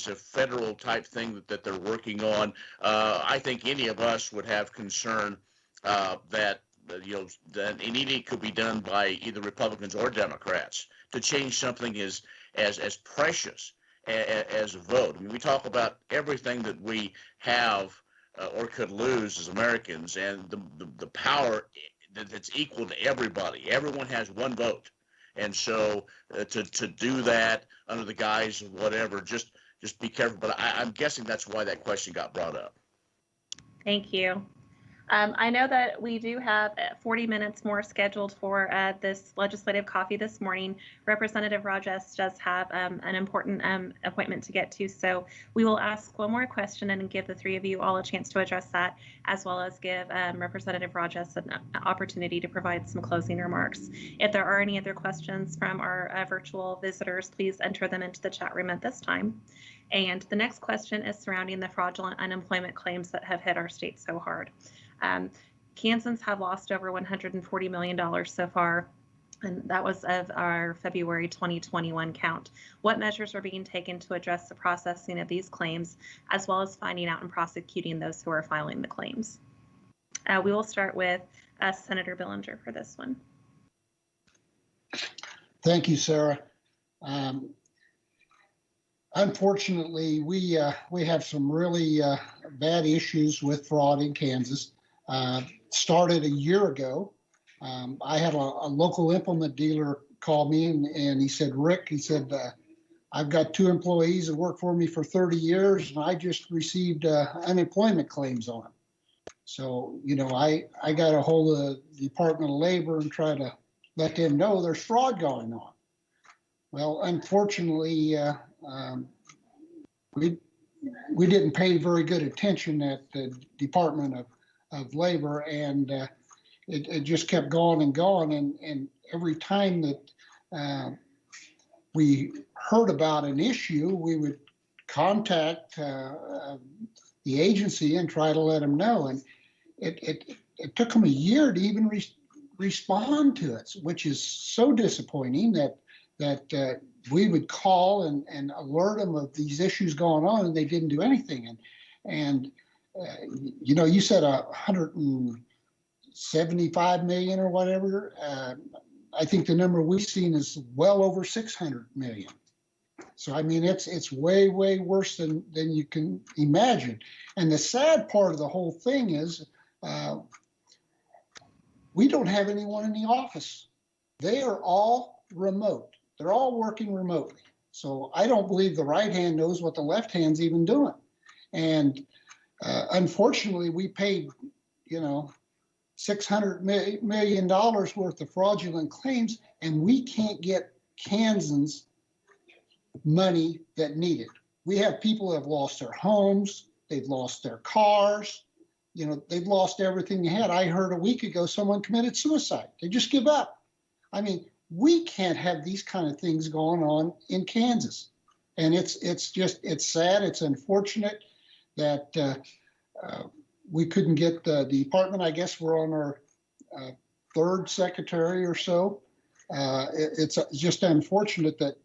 a federal type thing that they're working on. I think any of us would have concern that that any could be done by either Republicans or Democrats to change something as precious as a vote. I mean, we talk about everything that we have or could lose as Americans, and the power that's equal to everybody. Everyone has one vote, and so to do that under the guise of whatever, just be careful. But I'm guessing that's why that question got brought up. Thank you. I know that we do have 40 minutes more scheduled for this legislative coffee this morning. Representative Rajes does have an important appointment to get to, so we will ask one more question and give the three of you all a chance to address that, as well as give Representative Rajes an opportunity to provide some closing remarks. If there are any other questions from our virtual visitors, please enter them into the chat room at this time. And the next question is surrounding the fraudulent unemployment claims that have hit our state so hard. Kansans have lost over $140 million so far, and that was of our February 2021 count. What measures are being taken to address the processing of these claims, as well as finding out and prosecuting those who are filing the claims? We will start with Senator Billinger for this one. Thank you, Sarah. Unfortunately, we have some really bad issues with fraud in Kansas. Started a year ago. I had a local implement dealer call me and he said, Rick, he said, I've got 2 employees that work for me for 30 years and I just received unemployment claims on them. So, I got a hold of the Department of Labor and try to let them know there's fraud going on. Well, unfortunately, we didn't pay very good attention at the Department of Labor, and it just kept going and going. And every time that we heard about an issue, we would contact the agency and try to let them know. And it took them a year to even respond to it, which is so disappointing that we would call and alert them of these issues going on, and they didn't do anything. And you said 175 million or whatever. I think the number we've seen is well over 600 million. So, I mean, it's way, way worse than you can imagine. And the sad part of the whole thing is we don't have anyone in the office. They are all remote. They're all working remotely. So I don't believe the right hand knows what the left hand's even doing. And unfortunately, we paid, $600 million worth of fraudulent claims, and we can't get Kansans money that need it. We have people that have lost their homes, they've lost their cars, they've lost everything they had. I heard a week ago someone committed suicide. They just give up. I mean, we can't have these kind of things going on in Kansas. And it's sad, it's unfortunate that we couldn't get the department. I guess we're on our 3rd secretary or so. It's just unfortunate that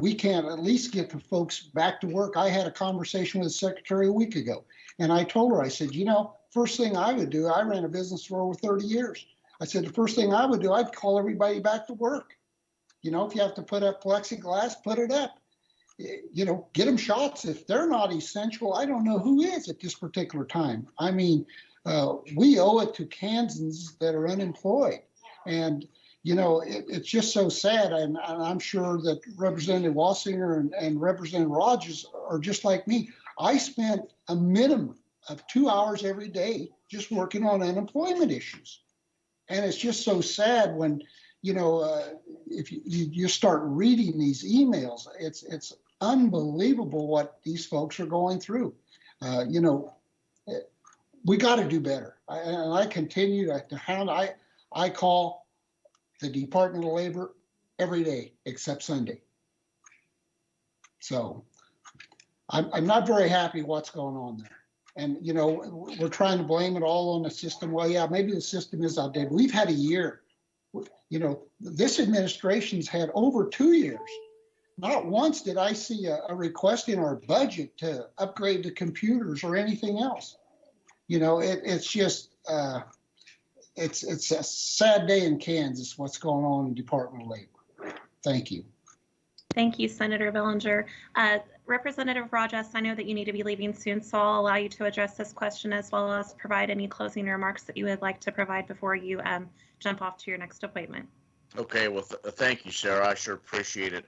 we can't at least get the folks back to work. I had a conversation with the secretary a week ago, and I told her, I said, first thing I would do, I ran a business for over 30 years. I said, the first thing I would do, I'd call everybody back to work. If you have to put up plexiglass, put it up. Get them shots. If they're not essential, I don't know who is at this particular time. I mean, we owe it to Kansans that are unemployed. And, it's just so sad. And I'm sure that Representative Wassinger and Representative Rajes are just like me. I spent a minimum of 2 hours every day just working on unemployment issues. And it's just so sad when, if you start reading these emails, it's unbelievable what these folks are going through. We got to do better. I continue to hound. I call the Department of Labor every day except Sunday. So I'm not very happy what's going on there. And, you know, we're trying to blame it all on the system. Well, yeah, maybe the system is outdated. We've had a year. You know, this administration's had over 2 years. Not once did I see a request in our budget to upgrade the computers or anything else. You know, it's just, it's a sad day in Kansas, what's going on in the Department of Labor. Thank you. Thank you, Senator Bellinger. Representative Rajas, I know that you need to be leaving soon, so I'll allow you to address this question as well as provide any closing remarks that you would like to provide before you jump off to your next appointment. Okay, well, thank you, Sarah. I sure appreciate it.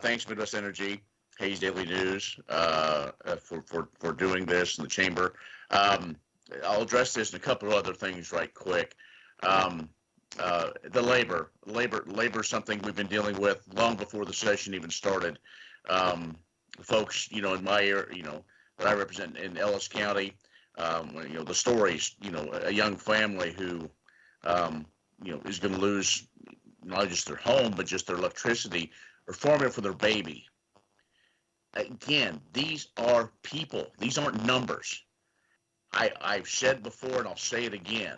Thanks, Midwest Energy, Hayes Daily News, for doing this in the chamber. I'll address this and a couple of other things right quick. The labor is something we've been dealing with long before the session even started. Folks, you know, in my area, you know, that I represent in Ellis County, you know, the stories, you know, a young family who, you know, is going to lose not just their home, but just their electricity or formula for their baby. Again, these are people. These aren't numbers. I've said before, and I'll say it again.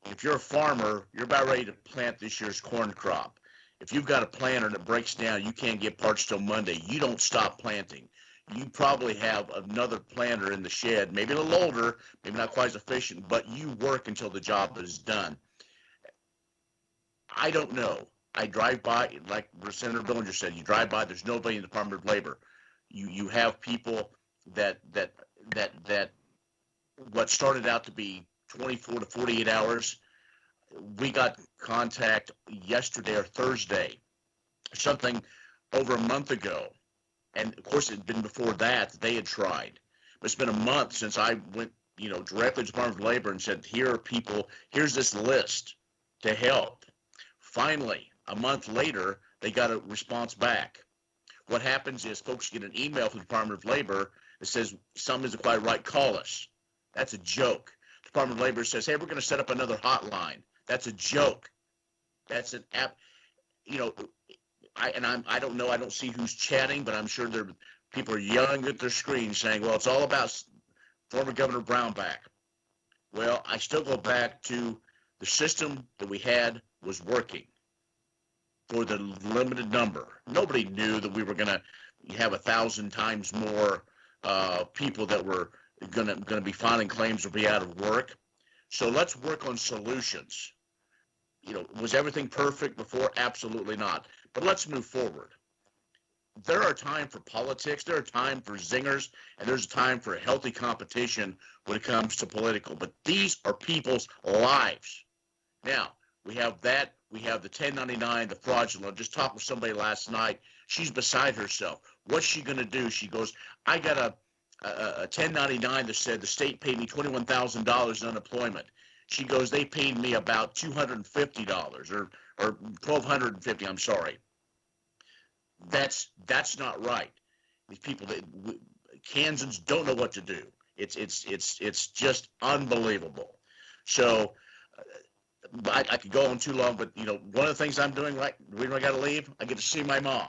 If you're a farmer, you're about ready to plant this year's corn crop. If you've got a planter that breaks down, you can't get parts till Monday, you don't stop planting. You probably have another planter in the shed, maybe a little older, maybe not quite as efficient, but you work until the job is done. I don't know. I drive by, like Senator Bellinger said, you drive by, there's nobody in the Department of Labor. You have people that what started out to be 24 to 48 hours, we got contact yesterday or Thursday, something over a month ago. And of course, it had been before that they had tried. But it's been a month since I went, you know, directly to the Department of Labor and said, here are people, here's this list to help. Finally, a month later, they got a response back. What happens is folks get an email from the Department of Labor that says something isn't quite right, call us. That's a joke. Department of Labor says, hey, we're going to set up another hotline. That's a joke. That's an app. You know, I don't know. I don't see who's chatting, but I'm sure people are yelling at their screen saying, well, it's all about former Governor Brownback. Well, I still go back to the system that we had was working for the limited number. Nobody knew that we were going to have 1,000 times more people that were going to be filing claims or be out of work. So let's work on solutions. You know, was everything perfect before? Absolutely not. But let's move forward. There are time for politics, there are time for zingers, and there's a time for a healthy competition when it comes to political. But these are people's lives. Now, we have that. We have the 1099, the fraudulent. Just talked with somebody last night. She's beside herself. What's she going to do? She goes, I got a 1099 that said the state paid me $21,000 in unemployment. She goes, they paid me about $250 or $1,250. I'm sorry. That's not right. These people, Kansans don't know what to do. It's just unbelievable. So I could go on too long, but you know, one of the things I'm doing right when I got to leave, I get to see my mom.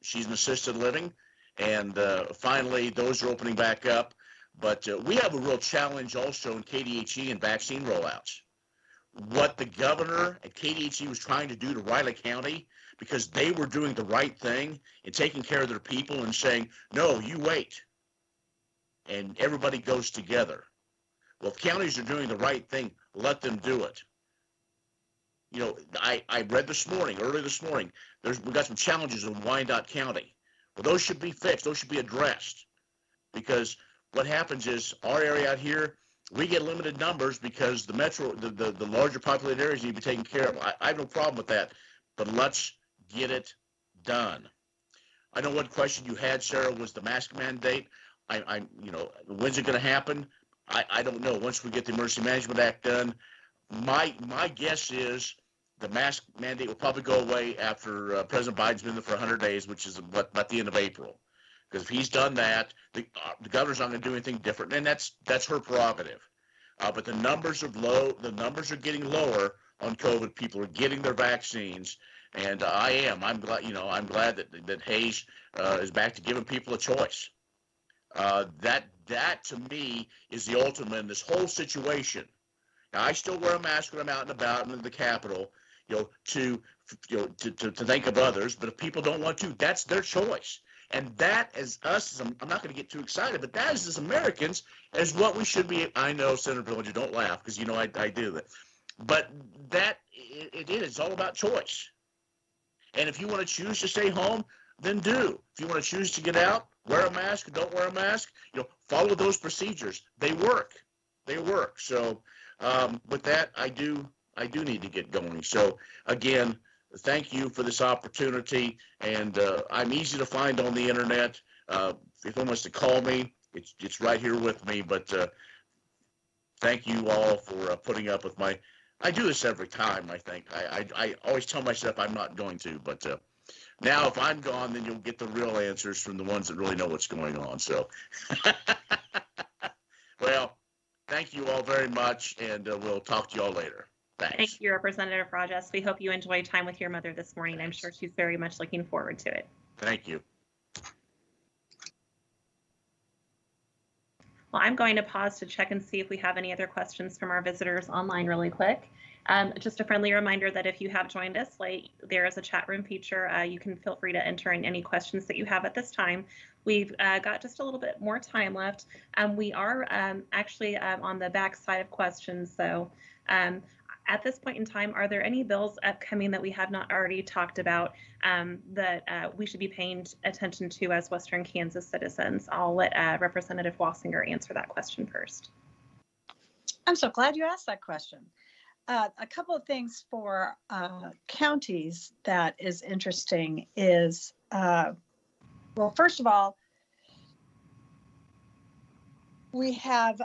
She's in assisted living. And finally, those are opening back up. But we have a real challenge also in KDHE and vaccine rollouts. What the governor at KDHE was trying to do to Riley County, because they were doing the right thing and taking care of their people and saying, no, you wait. And everybody goes together. Well, if counties are doing the right thing, let them do it. You know, I read early this morning, we've got some challenges in Wyandotte County. Well, those should be fixed. Those should be addressed, because what happens is our area out here, we get limited numbers because the metro, the larger populated areas need to be taken care of. I have no problem with that, but let's get it done. I know one question you had, Sarah, was the mask mandate. You know, when's it going to happen? I don't know. Once we get the Emergency Management Act done, my guess is the mask mandate will probably go away after President Biden's been there for 100 days, which is about the end of April. Because if he's done that, the governor's not going to do anything different, and that's her prerogative. But the numbers are low. The numbers are getting lower. on COVID. People are getting their vaccines, and I'm glad. I'm glad that Hayes is back to giving people a choice. That to me is the ultimate in this whole situation. Now, I still wear a mask when I'm out and about and in the Capitol, to think of others. But if people don't want to, that's their choice. And that, as us, I'm not going to get too excited, but that is, as Americans, is what we should be. I know, Senator Villager, don't laugh, because I do that. But it is. It's all about choice. And if you want to choose to stay home, then do. If you want to choose to get out, wear a mask, don't wear a mask, follow those procedures. They work. They work. So with that, I do need to get going. So again, thank you for this opportunity. And I'm easy to find on the internet. If anyone wants to call me, it's right here with me. But thank you all for putting up with I do this every time, I think. I always tell myself I'm not going to, but now if I'm gone, then you'll get the real answers from the ones that really know what's going on. So, well, thank you all very much, and we'll talk to you all later. Thanks. Thank you, Representative Rajas. We hope you enjoyed time with your mother this morning. I'm sure she's very much looking forward to it. Thank you. Well, I'm going to pause to check and see if we have any other questions from our visitors online really quick. Just a friendly reminder that if you have joined us late, there is a chat room feature. You can feel free to enter in any questions that you have at this time. We've got just a little bit more time left. We are actually on the back side of questions. So at this point in time, are there any bills upcoming that we have not already talked about that we should be paying attention to as Western Kansas citizens? I'll let Representative Wassinger answer that question first. I'm so glad you asked that question. A couple of things for counties that is interesting is, well, first of all, we have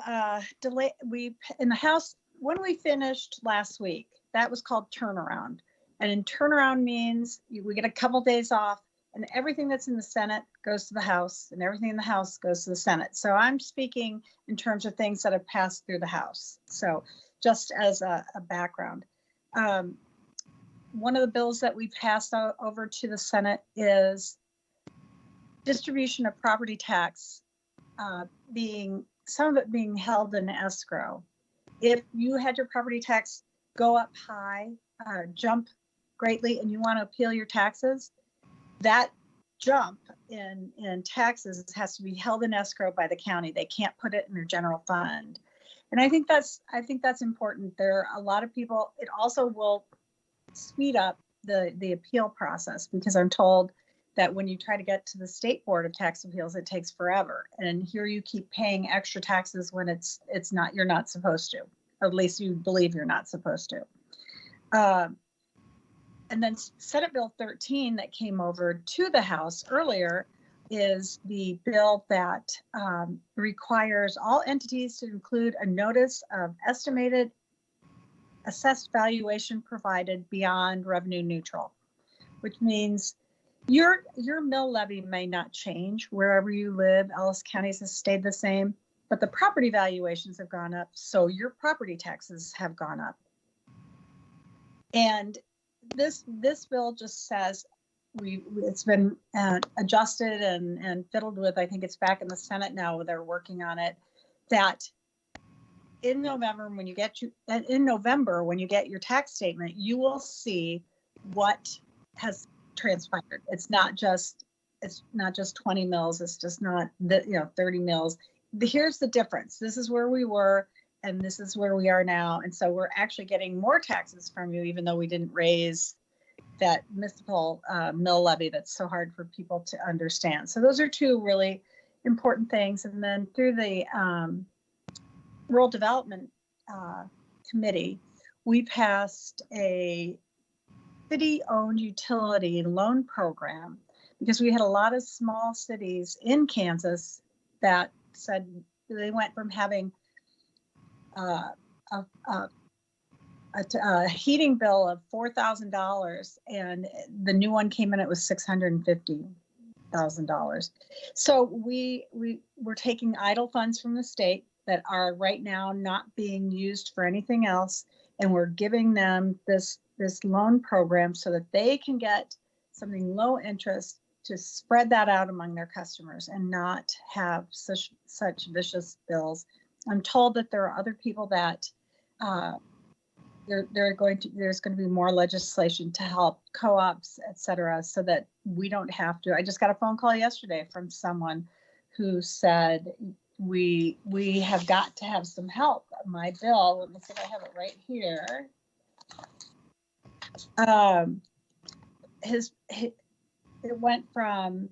delay. In the House, when we finished last week, that was called turnaround. And in turnaround means we get a couple days off and everything that's in the Senate goes to the House and everything in the House goes to the Senate. So I'm speaking in terms of things that have passed through the House. So just as a background, one of the bills that we passed over to the Senate is distribution of property tax, some of it being held in escrow. If you had your property tax go up high, jump greatly, and you want to appeal your taxes, that jump in taxes has to be held in escrow by the county. They can't put it in their general fund. And I think that's important. There are a lot of people. It also will speed up the appeal process, because I'm told that when you try to get to the State Board of Tax Appeals, it takes forever. And here you keep paying extra taxes when you're not supposed to. At least you believe you're not supposed to. And then Senate Bill 13 that came over to the House earlier is the bill that requires all entities to include a notice of estimated assessed valuation provided beyond revenue neutral, which means your mill levy may not change wherever you live. Ellis County has stayed the same, but the property valuations have gone up, so your property taxes have gone up. And this bill just says it's been adjusted and fiddled with. I think it's back in the Senate now. They're working on it. That in November, when you get your tax statement, you will see what has transpired. It's not just 20 mills. It's just not 30 mills. Here's the difference. This is where we were, and this is where we are now. And so we're actually getting more taxes from you, even though we didn't raise that municipal mill levy that's so hard for people to understand. So those are two really important things. And then through the Rural Development Committee, we passed a city-owned utility loan program, because we had a lot of small cities in Kansas that said they went from having a heating bill of $4,000, and the new one came in, it was $650,000. So we're taking idle funds from the state that are right now not being used for anything else, and we're giving them this loan program so that they can get something low interest to spread that out among their customers and not have such vicious bills. I'm told that there are other people that there's going to be more legislation to help co-ops, et cetera, so that we don't have to. I just got a phone call yesterday from someone who said, we have got to have some help. My bill, let me see if I have it right here. It went from,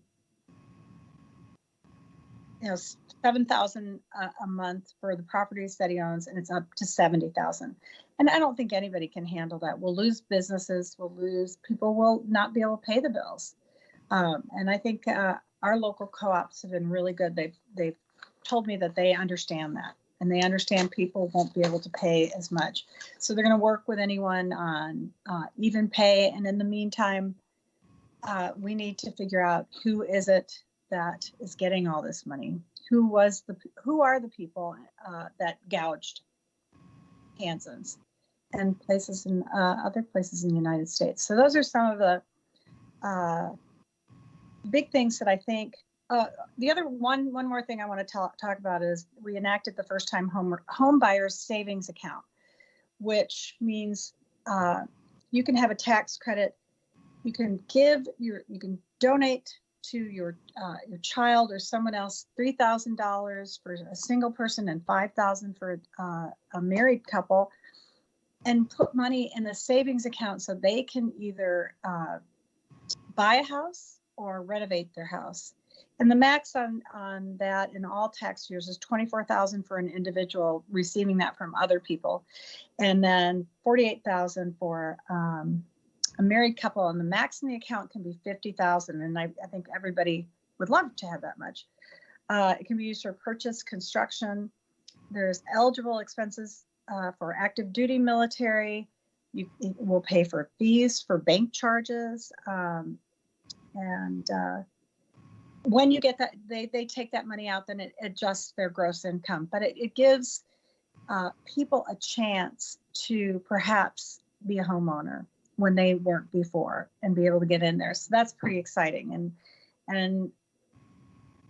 $7,000 a month for the properties that he owns, and it's up to $70,000. And I don't think anybody can handle that. We'll lose businesses, people will not be able to pay the bills. And I think our local co-ops have been really good. They've told me that they understand that, and they understand people won't be able to pay as much. So they're going to work with anyone on even pay. And in the meantime, we need to figure out who is it that is getting all this money. Who are the people that gouged Kansans and places in other places in the United States? So those are some of the big things that I think. The other one more thing I want to talk about is we enacted the first time home buyers savings account, which means you can have a tax credit. You can donate to your child or someone else $3,000 for a single person and $5,000 for a married couple, and put money in a savings account so they can either buy a house or renovate their house. And the max on that in all tax years is $24,000 for an individual receiving that from other people, and then $48,000 for a married couple, and the max in the account can be $50,000. And I think everybody would love to have that much. It can be used for purchase, construction. There's eligible expenses for active duty military. It will pay for fees for bank charges. And when you get that, they take that money out, then it adjusts their gross income. But it gives people a chance to perhaps be a homeowner when they weren't before and be able to get in there. So that's pretty exciting. And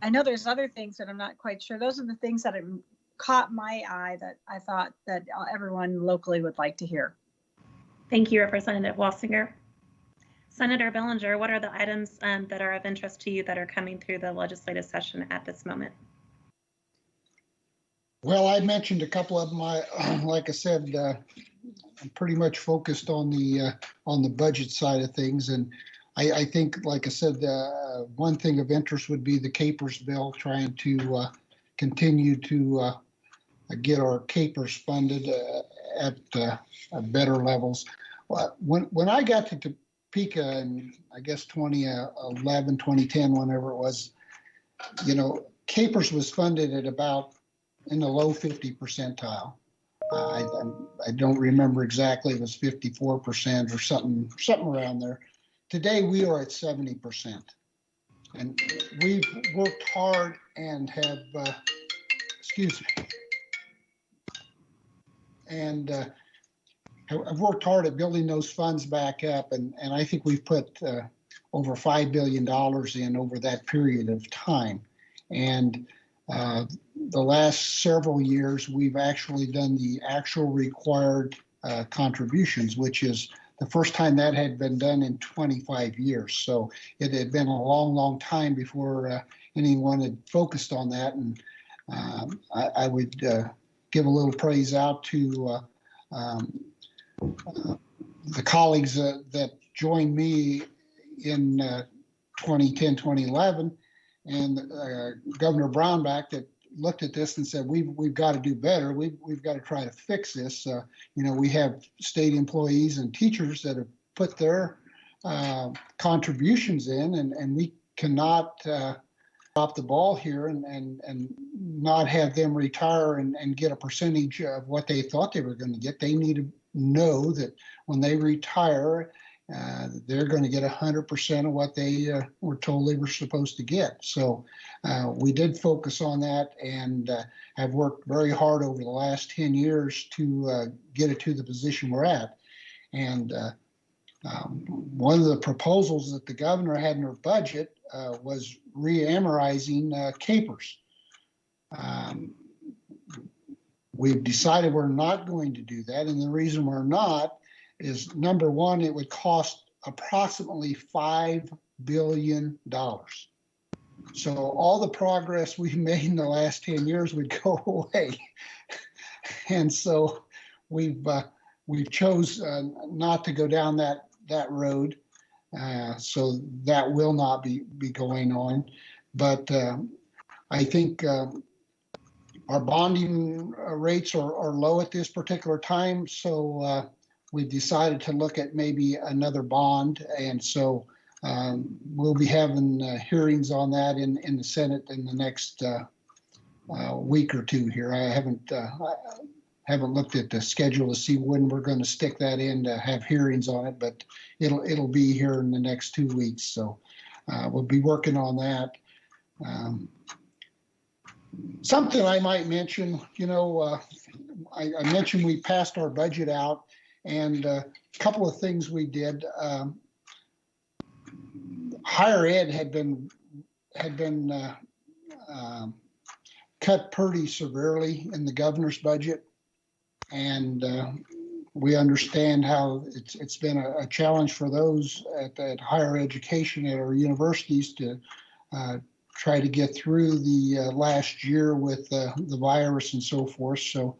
I know there's other things that I'm not quite sure. Those are the things that caught my eye that I thought that everyone locally would like to hear. Thank you, Representative Wassinger. Senator Bellinger, what are the items that are of interest to you that are coming through the legislative session at this moment? Well, I mentioned a couple of them. Like I said, I'm pretty much focused on the budget side of things, and I think, like I said, one thing of interest would be the Capers bill, trying to continue to get our Capers funded at better levels. When I got to Topeka in, I guess, 2011, 2010, whenever it was, Capers was funded at about in the low 50 percentile. I don't remember exactly. It was 54% or something around there. Today we are at 70%, and we've worked hard and have, I've worked hard at building those funds back up, and I think we've put over $5 billion in over that period of time. And the last several years, we've actually done the actual required contributions, which is the first time that had been done in 25 years. So it had been a long, long time before anyone had focused on that. And I would give a little praise out to the colleagues that joined me in 2010, 2011, and Governor Brownback that looked at this and said, we've got to do better. We've got to try to fix this. We have state employees and teachers that have put their contributions in, and we cannot drop the ball here and not have them retire and get a percentage of what they thought they were going to get. They need to know that when they retire they're going to get 100% of what they were told they were supposed to get. So we did focus on that and have worked very hard over the last 10 years to get it to the position we're at. And one of the proposals that the governor had in her budget was re-amortizing capers. We've decided we're not going to do that. And the reason we're not is, number one, it would cost approximately $5 billion. So all the progress we've made in the last 10 years would go away. And so we've chose not to go down that road. So that will not be going on. But I think our bonding rates are low at this particular time. So we've decided to look at maybe another bond. And so we'll be having hearings on that in the Senate in the next week or two here. I haven't looked at the schedule to see when we're going to stick that in to have hearings on it, but it'll be here in the next 2 weeks. So we'll be working on that. Something I might mention, I mentioned we passed our budget out, and a couple of things we did. Higher ed had been cut pretty severely in the governor's budget, and we understand how it's been a challenge for those at higher education at our universities to try to get through the last year with the virus and so forth. So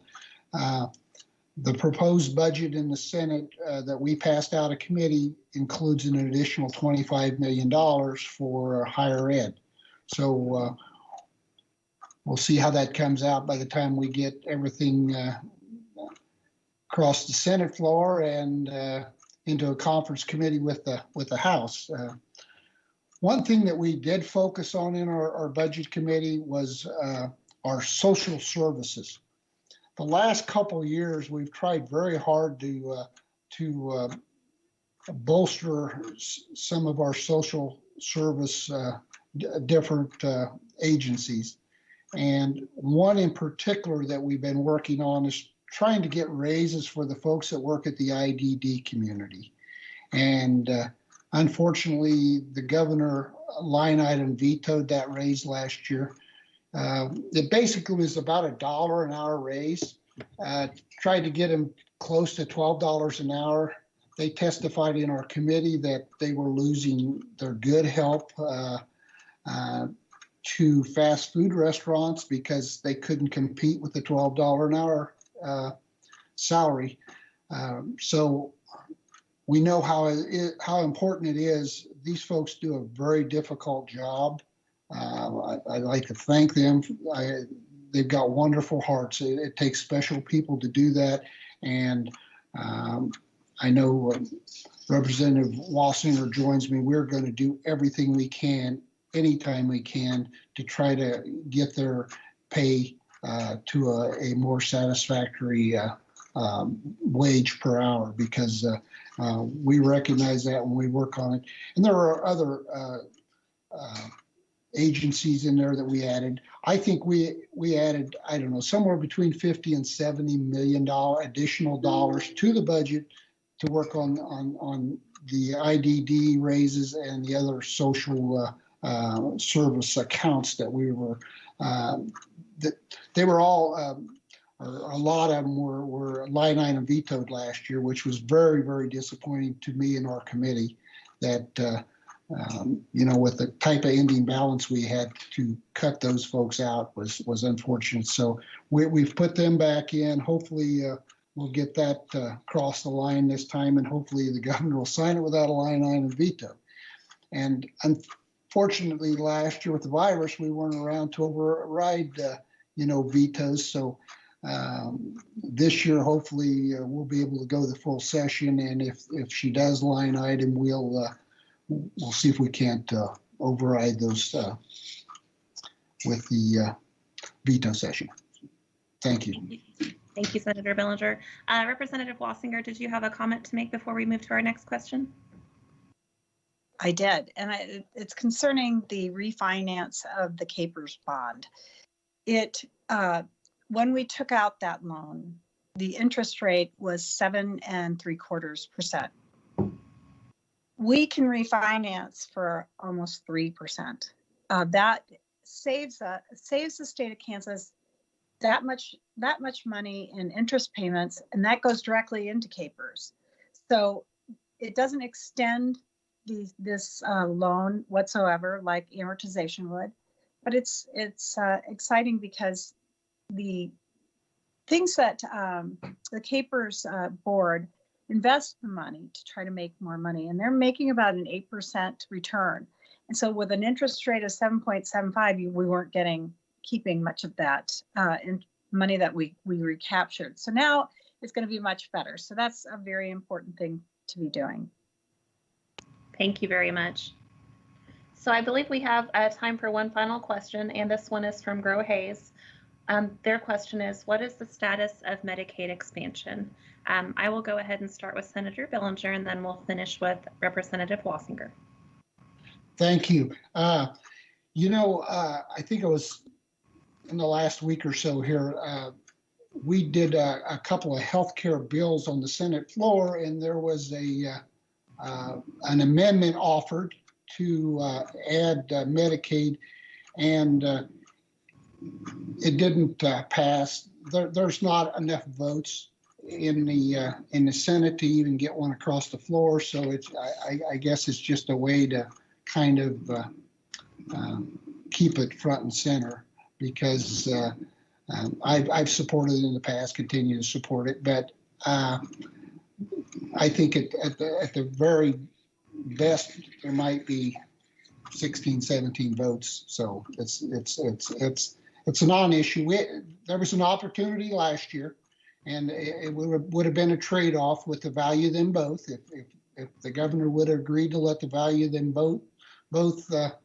the proposed budget in the Senate that we passed out of committee includes an additional $25 million for higher ed. So we'll see how that comes out by the time we get everything across the Senate floor and into a conference committee with the House. One thing that we did focus on in our budget committee was our social services. The last couple of years, we've tried very hard to bolster some of our social service different agencies. And one in particular that we've been working on is trying to get raises for the folks that work at the IDD community. And unfortunately, the governor line item vetoed that raise last year. It basically was about $1 an hour raise. Tried to get them close to $12 an hour. They testified in our committee that they were losing their good help to fast food restaurants because they couldn't compete with the $12 an hour salary. So we know how important it is. These folks do a very difficult job. I'd like to thank them. They've got wonderful hearts. It takes special people to do that. And I know Representative Wassinger joins me. We're going to do everything we can, anytime we can, to try to get their pay to a more satisfactory wage per hour, because we recognize that when we work on it. And there are other agencies in there that we added. I think we added, I don't know, somewhere between 50 and $70 million additional dollars to the budget to work on the IDD raises and the other social service accounts that we were, that they were all, or a lot of them were line item vetoed last year, which was very, very disappointing to me and our committee that, with the type of ending balance we had, to cut those folks out was unfortunate. So we've put them back in. Hopefully we'll get that across the line this time, and hopefully the governor will sign it without a line item veto. And unfortunately, last year with the virus, we weren't around to override, vetoes. So this year, hopefully, we'll be able to go the full session. And if she does line item, we'll see if we can't override those with the veto session. Thank you. Thank you, Senator Bellinger. Representative Wassinger, did you have a comment to make before we move to our next question? I did. And it's concerning the refinance of the Capers bond. When we took out that loan, the interest rate was 7.75%. We can refinance for almost 3%. That saves the state of Kansas that much money in interest payments, and that goes directly into Capers. So it doesn't extend this loan whatsoever, like amortization would, but it's exciting because the things that the Capers board invest the money to try to make more money, and they're making about an 8% return. And so with an interest rate of 7.75, we weren't keeping much of that in money that we recaptured. So now it's going to be much better. So that's a very important thing to be doing. Thank you very much. So I believe we have time for one final question, and this one is from Grow Hayes. Their question is, what is the status of Medicaid expansion? I will go ahead and start with Senator Billinger, and then we'll finish with Representative Wassinger. Thank you. I think it was in the last week or so here, we did a couple of healthcare bills on the Senate floor, and there was an amendment offered to add Medicaid, and it didn't pass. There's not enough votes in the Senate to even get one across the floor, so I guess it's just a way to kind of keep it front and center, because I've supported it in the past, continue to support it, but I think at the very best there might be 16, 17 votes. So it's a non-issue. There was an opportunity last year, and it would have been a trade-off with the value of them both. If the governor would have agreed to let the value of them both vote, there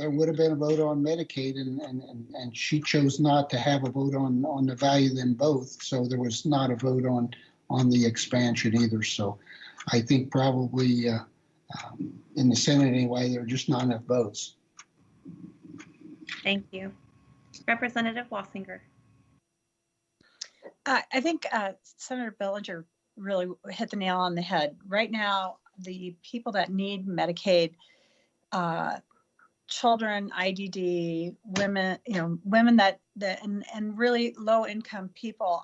would have been a vote on Medicaid, and she chose not to have a vote on the value of them both. So there was not a vote on the expansion either. So I think probably in the Senate anyway, there are just not enough votes. Thank you. Representative Wassinger. I think Senator Billinger really hit the nail on the head. Right now, the people that need Medicaid, children, IDD, women, women that and really low income people,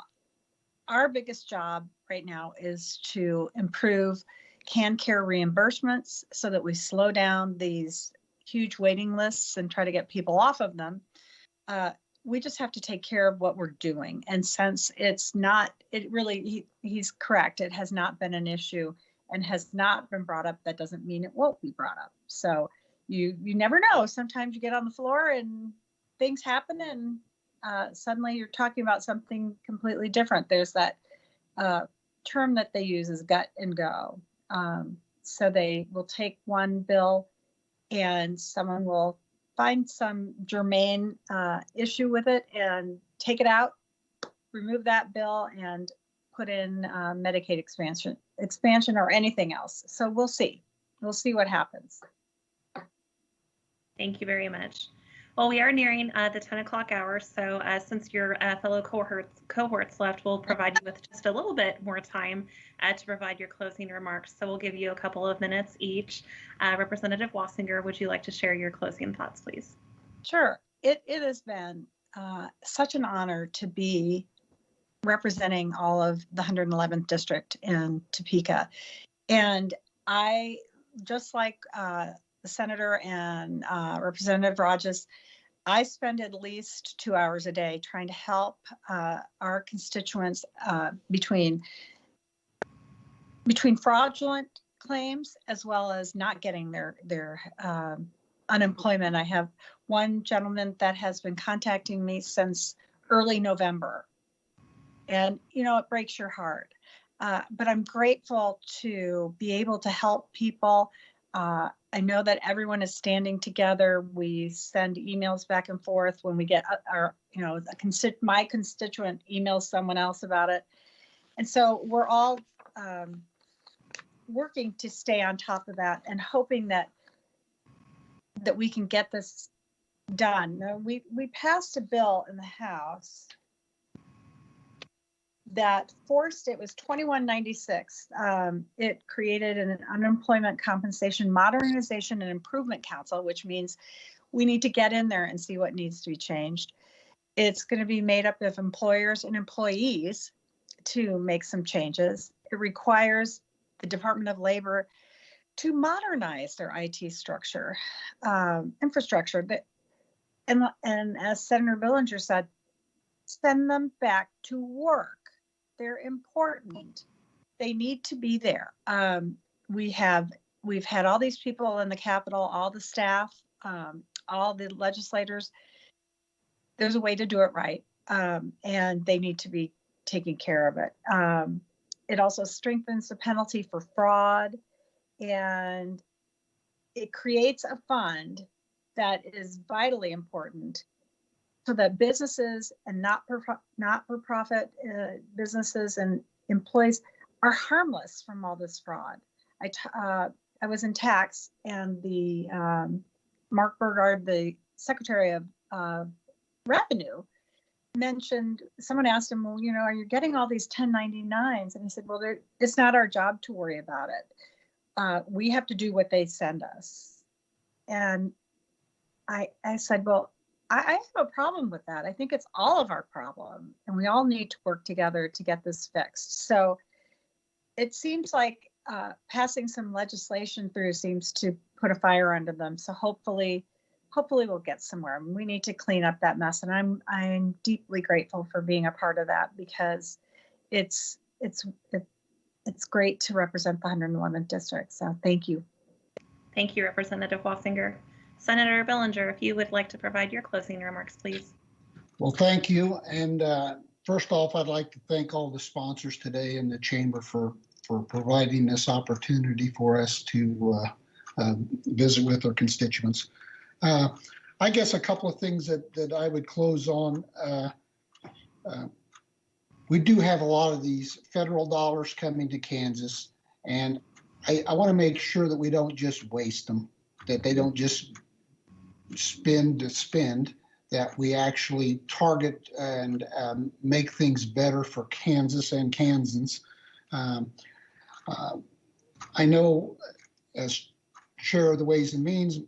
our biggest job right now is to improve CanCare reimbursements so that we slow down these huge waiting lists and try to get people off of them. We just have to take care of what we're doing. And since he's correct, it has not been an issue and has not been brought up, that doesn't mean it won't be brought up. So you never know. Sometimes you get on the floor and things happen, and suddenly you're talking about something completely different. There's that term that they use is gut and go. So they will take one bill and someone will find some germane issue with it and take it out, remove that bill, and put in Medicaid expansion or anything else. So we'll see. We'll see what happens. Thank you very much. Well, we are nearing the 10 o'clock hour, so since your fellow cohorts left, we'll provide you with just a little bit more time to provide your closing remarks. So we'll give you a couple of minutes each. Representative Wassinger, would you like to share your closing thoughts, please? Sure. It has been such an honor to be representing all of the 111th district in Topeka. And I, just like the Senator and Representative Rogers, I spend at least 2 hours a day trying to help our constituents between fraudulent claims as well as not getting their unemployment. I have one gentleman that has been contacting me since early November, and it breaks your heart. But I'm grateful to be able to help people. I know that everyone is standing together. We send emails back and forth when we get my constituent emails someone else about it. And so we're all working to stay on top of that and hoping that we can get this done. Now, we passed a bill in the House that forced, it was 2196. It created an Unemployment Compensation Modernization and Improvement Council, which means we need to get in there and see what needs to be changed. It's going to be made up of employers and employees to make some changes. It requires the Department of Labor to modernize their IT structure, infrastructure. And as Senator Billinger said, send them back to work. They're important. They need to be there. We've had all these people in the Capitol, all the staff, all the legislators. There's a way to do it right, and they need to be taking care of it. It also strengthens the penalty for fraud, and it creates a fund that is vitally important so that businesses and not-for-profit businesses and employees are harmless from all this fraud. I was in tax, and the Mark Burgard, the Secretary of Revenue, mentioned, someone asked him, well, are you getting all these 1099s? And he said, well, it's not our job to worry about it. We have to do what they send us. And I said, well, I have a problem with that. I think it's all of our problem, and we all need to work together to get this fixed. So it seems like passing some legislation through seems to put a fire under them. So hopefully we'll get somewhere. We need to clean up that mess, and I'm deeply grateful for being a part of that, because it's great to represent the 111th district. So thank you. Thank you, Representative Wassinger. Senator Billinger, if you would like to provide your closing remarks, please. Well, thank you. And first off, I'd like to thank all the sponsors today in the chamber for providing this opportunity for us to visit with our constituents. I guess a couple of things that I would close on. We do have a lot of these federal dollars coming to Kansas, and I want to make sure that we don't just waste them, that they don't just spend to spend, that we actually target and make things better for Kansas and Kansans. I know, as chair of the Ways and Means,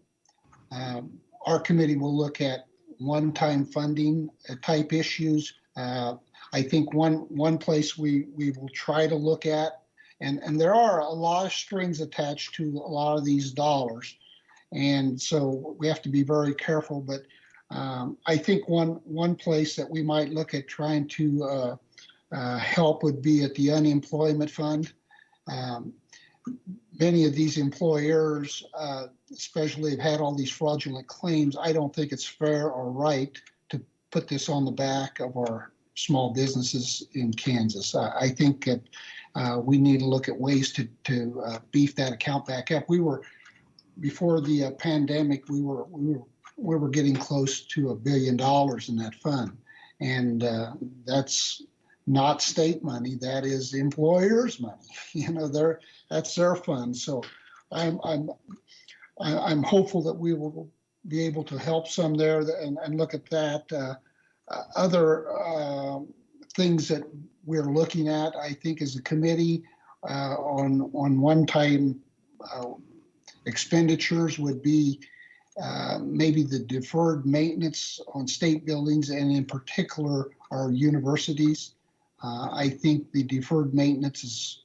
our committee will look at one-time funding type issues. I think one place we will try to look at, and there are a lot of strings attached to a lot of these dollars, and so we have to be very careful. But I think one place that we might look at trying to help would be at the unemployment fund. Many of these employers, especially, have had all these fraudulent claims. I don't think it's fair or right to put this on the back of our small businesses in Kansas. I think that we need to look at ways to beef that account back up. Before the pandemic, we were getting close to $1 billion in that fund, and that's not state money. That is employers' money. That's their fund. So I'm hopeful that we will be able to help some there and look at that. Other things that we're looking at, I think, as a committee on one-time expenditures would be maybe the deferred maintenance on state buildings, and in particular our universities. I think the deferred maintenance is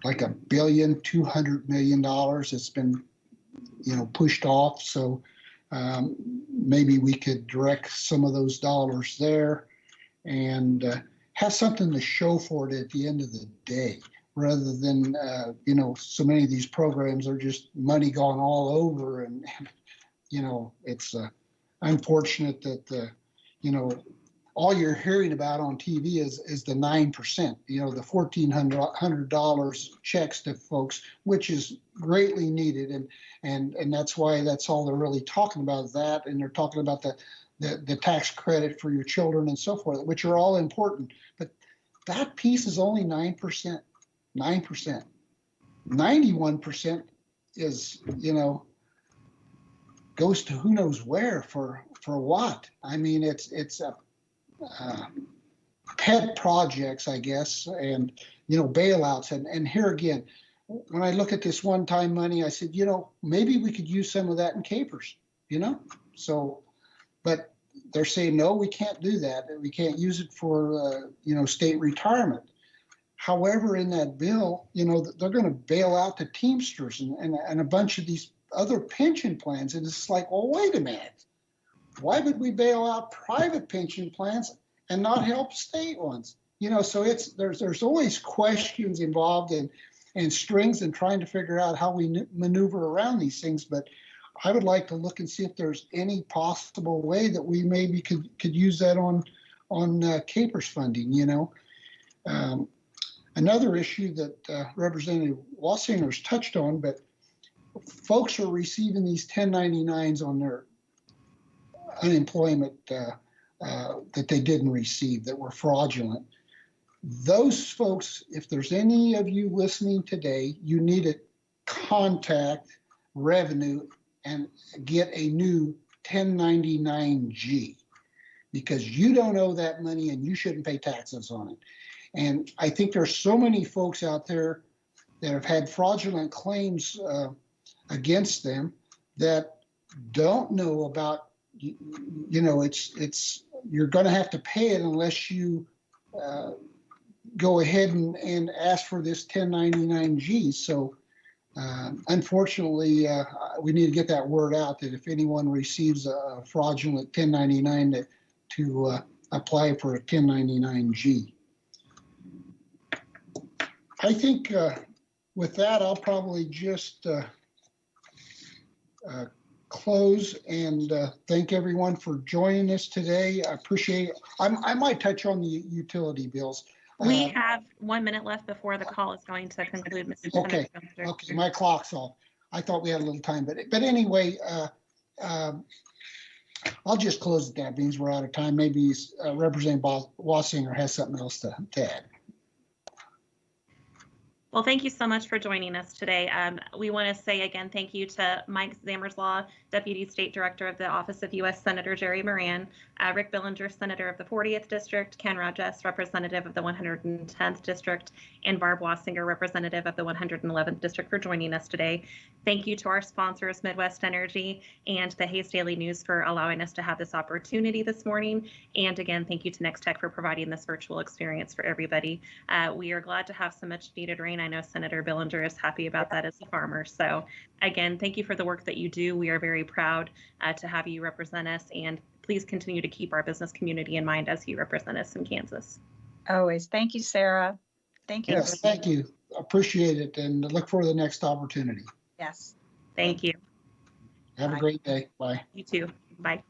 like $1.2 billion. It's been, pushed off. So maybe we could direct some of those dollars there and have something to show for it at the end of the day, rather than, so many of these programs are just money gone all over. And, it's unfortunate that, all you're hearing about on TV is the 9%, the $1,400 checks to folks, which is greatly needed. And that's why that's all they're really talking about, that. And they're talking about the tax credit for your children and so forth, which are all important. But that piece is only 9%. 9%. 91% is, goes to who knows where for what. I mean, it's a pet projects, I guess, and, bailouts. And here again, when I look at this one-time money, I said, maybe we could use some of that in Capers, So, but they're saying, no, we can't do that. We can't use it for, state retirement. However, in that bill, they're going to bail out the Teamsters and a bunch of these other pension plans. And it's like, well, wait a minute. Why would we bail out private pension plans and not help state ones? So there's always questions involved and strings and trying to figure out how we maneuver around these things. But I would like to look and see if there's any possible way that we maybe could use that on Capers funding. Another issue that Representative Wassinger's touched on, but folks are receiving these 1099s on their unemployment that they didn't receive, that were fraudulent. Those folks, if there's any of you listening today, you need to contact Revenue and get a new 1099-G, because you don't owe that money and you shouldn't pay taxes on it. And I think there's so many folks out there that have had fraudulent claims against them that don't know about, it's you're going to have to pay it unless you go ahead and ask for this 1099-G. So unfortunately, we need to get that word out that if anyone receives a fraudulent 1099 to apply for a 1099-G. I think with that, I'll probably just close and thank everyone for joining us today. I appreciate it. I might touch on the utility bills. We have 1 minute left before the call is going to conclude, Mr. Okay. Senator. Okay, my clock's off. I thought we had a little time, but anyway, I'll just close it. That means we're out of time. Maybe Representative Wassinger has something else to add. Well, thank you so much for joining us today. We want to say again, thank you to Mike Zammerslaw, Deputy State Director of the Office of U.S. Senator Jerry Moran, Rick Billinger, Senator of the 40th District, Ken Rajes, Representative of the 110th District, and Barb Wassinger, Representative of the 111th District, for joining us today. Thank you to our sponsors, Midwest Energy and the Hays Daily News, for allowing us to have this opportunity this morning. And again, thank you to Nex-Tech for providing this virtual experience for everybody. We are glad to have some much needed rain. I know Senator Billinger is happy about that as a farmer. So again, thank you for the work that you do. We are very proud to have you represent us, and please continue to keep our business community in mind as you represent us in Kansas. Always. Thank you, Sarah. Thank you. Yes, thank you. Appreciate it, and look for the next opportunity. Yes. Thank you. Have Bye. a great day. Bye. You too. Bye.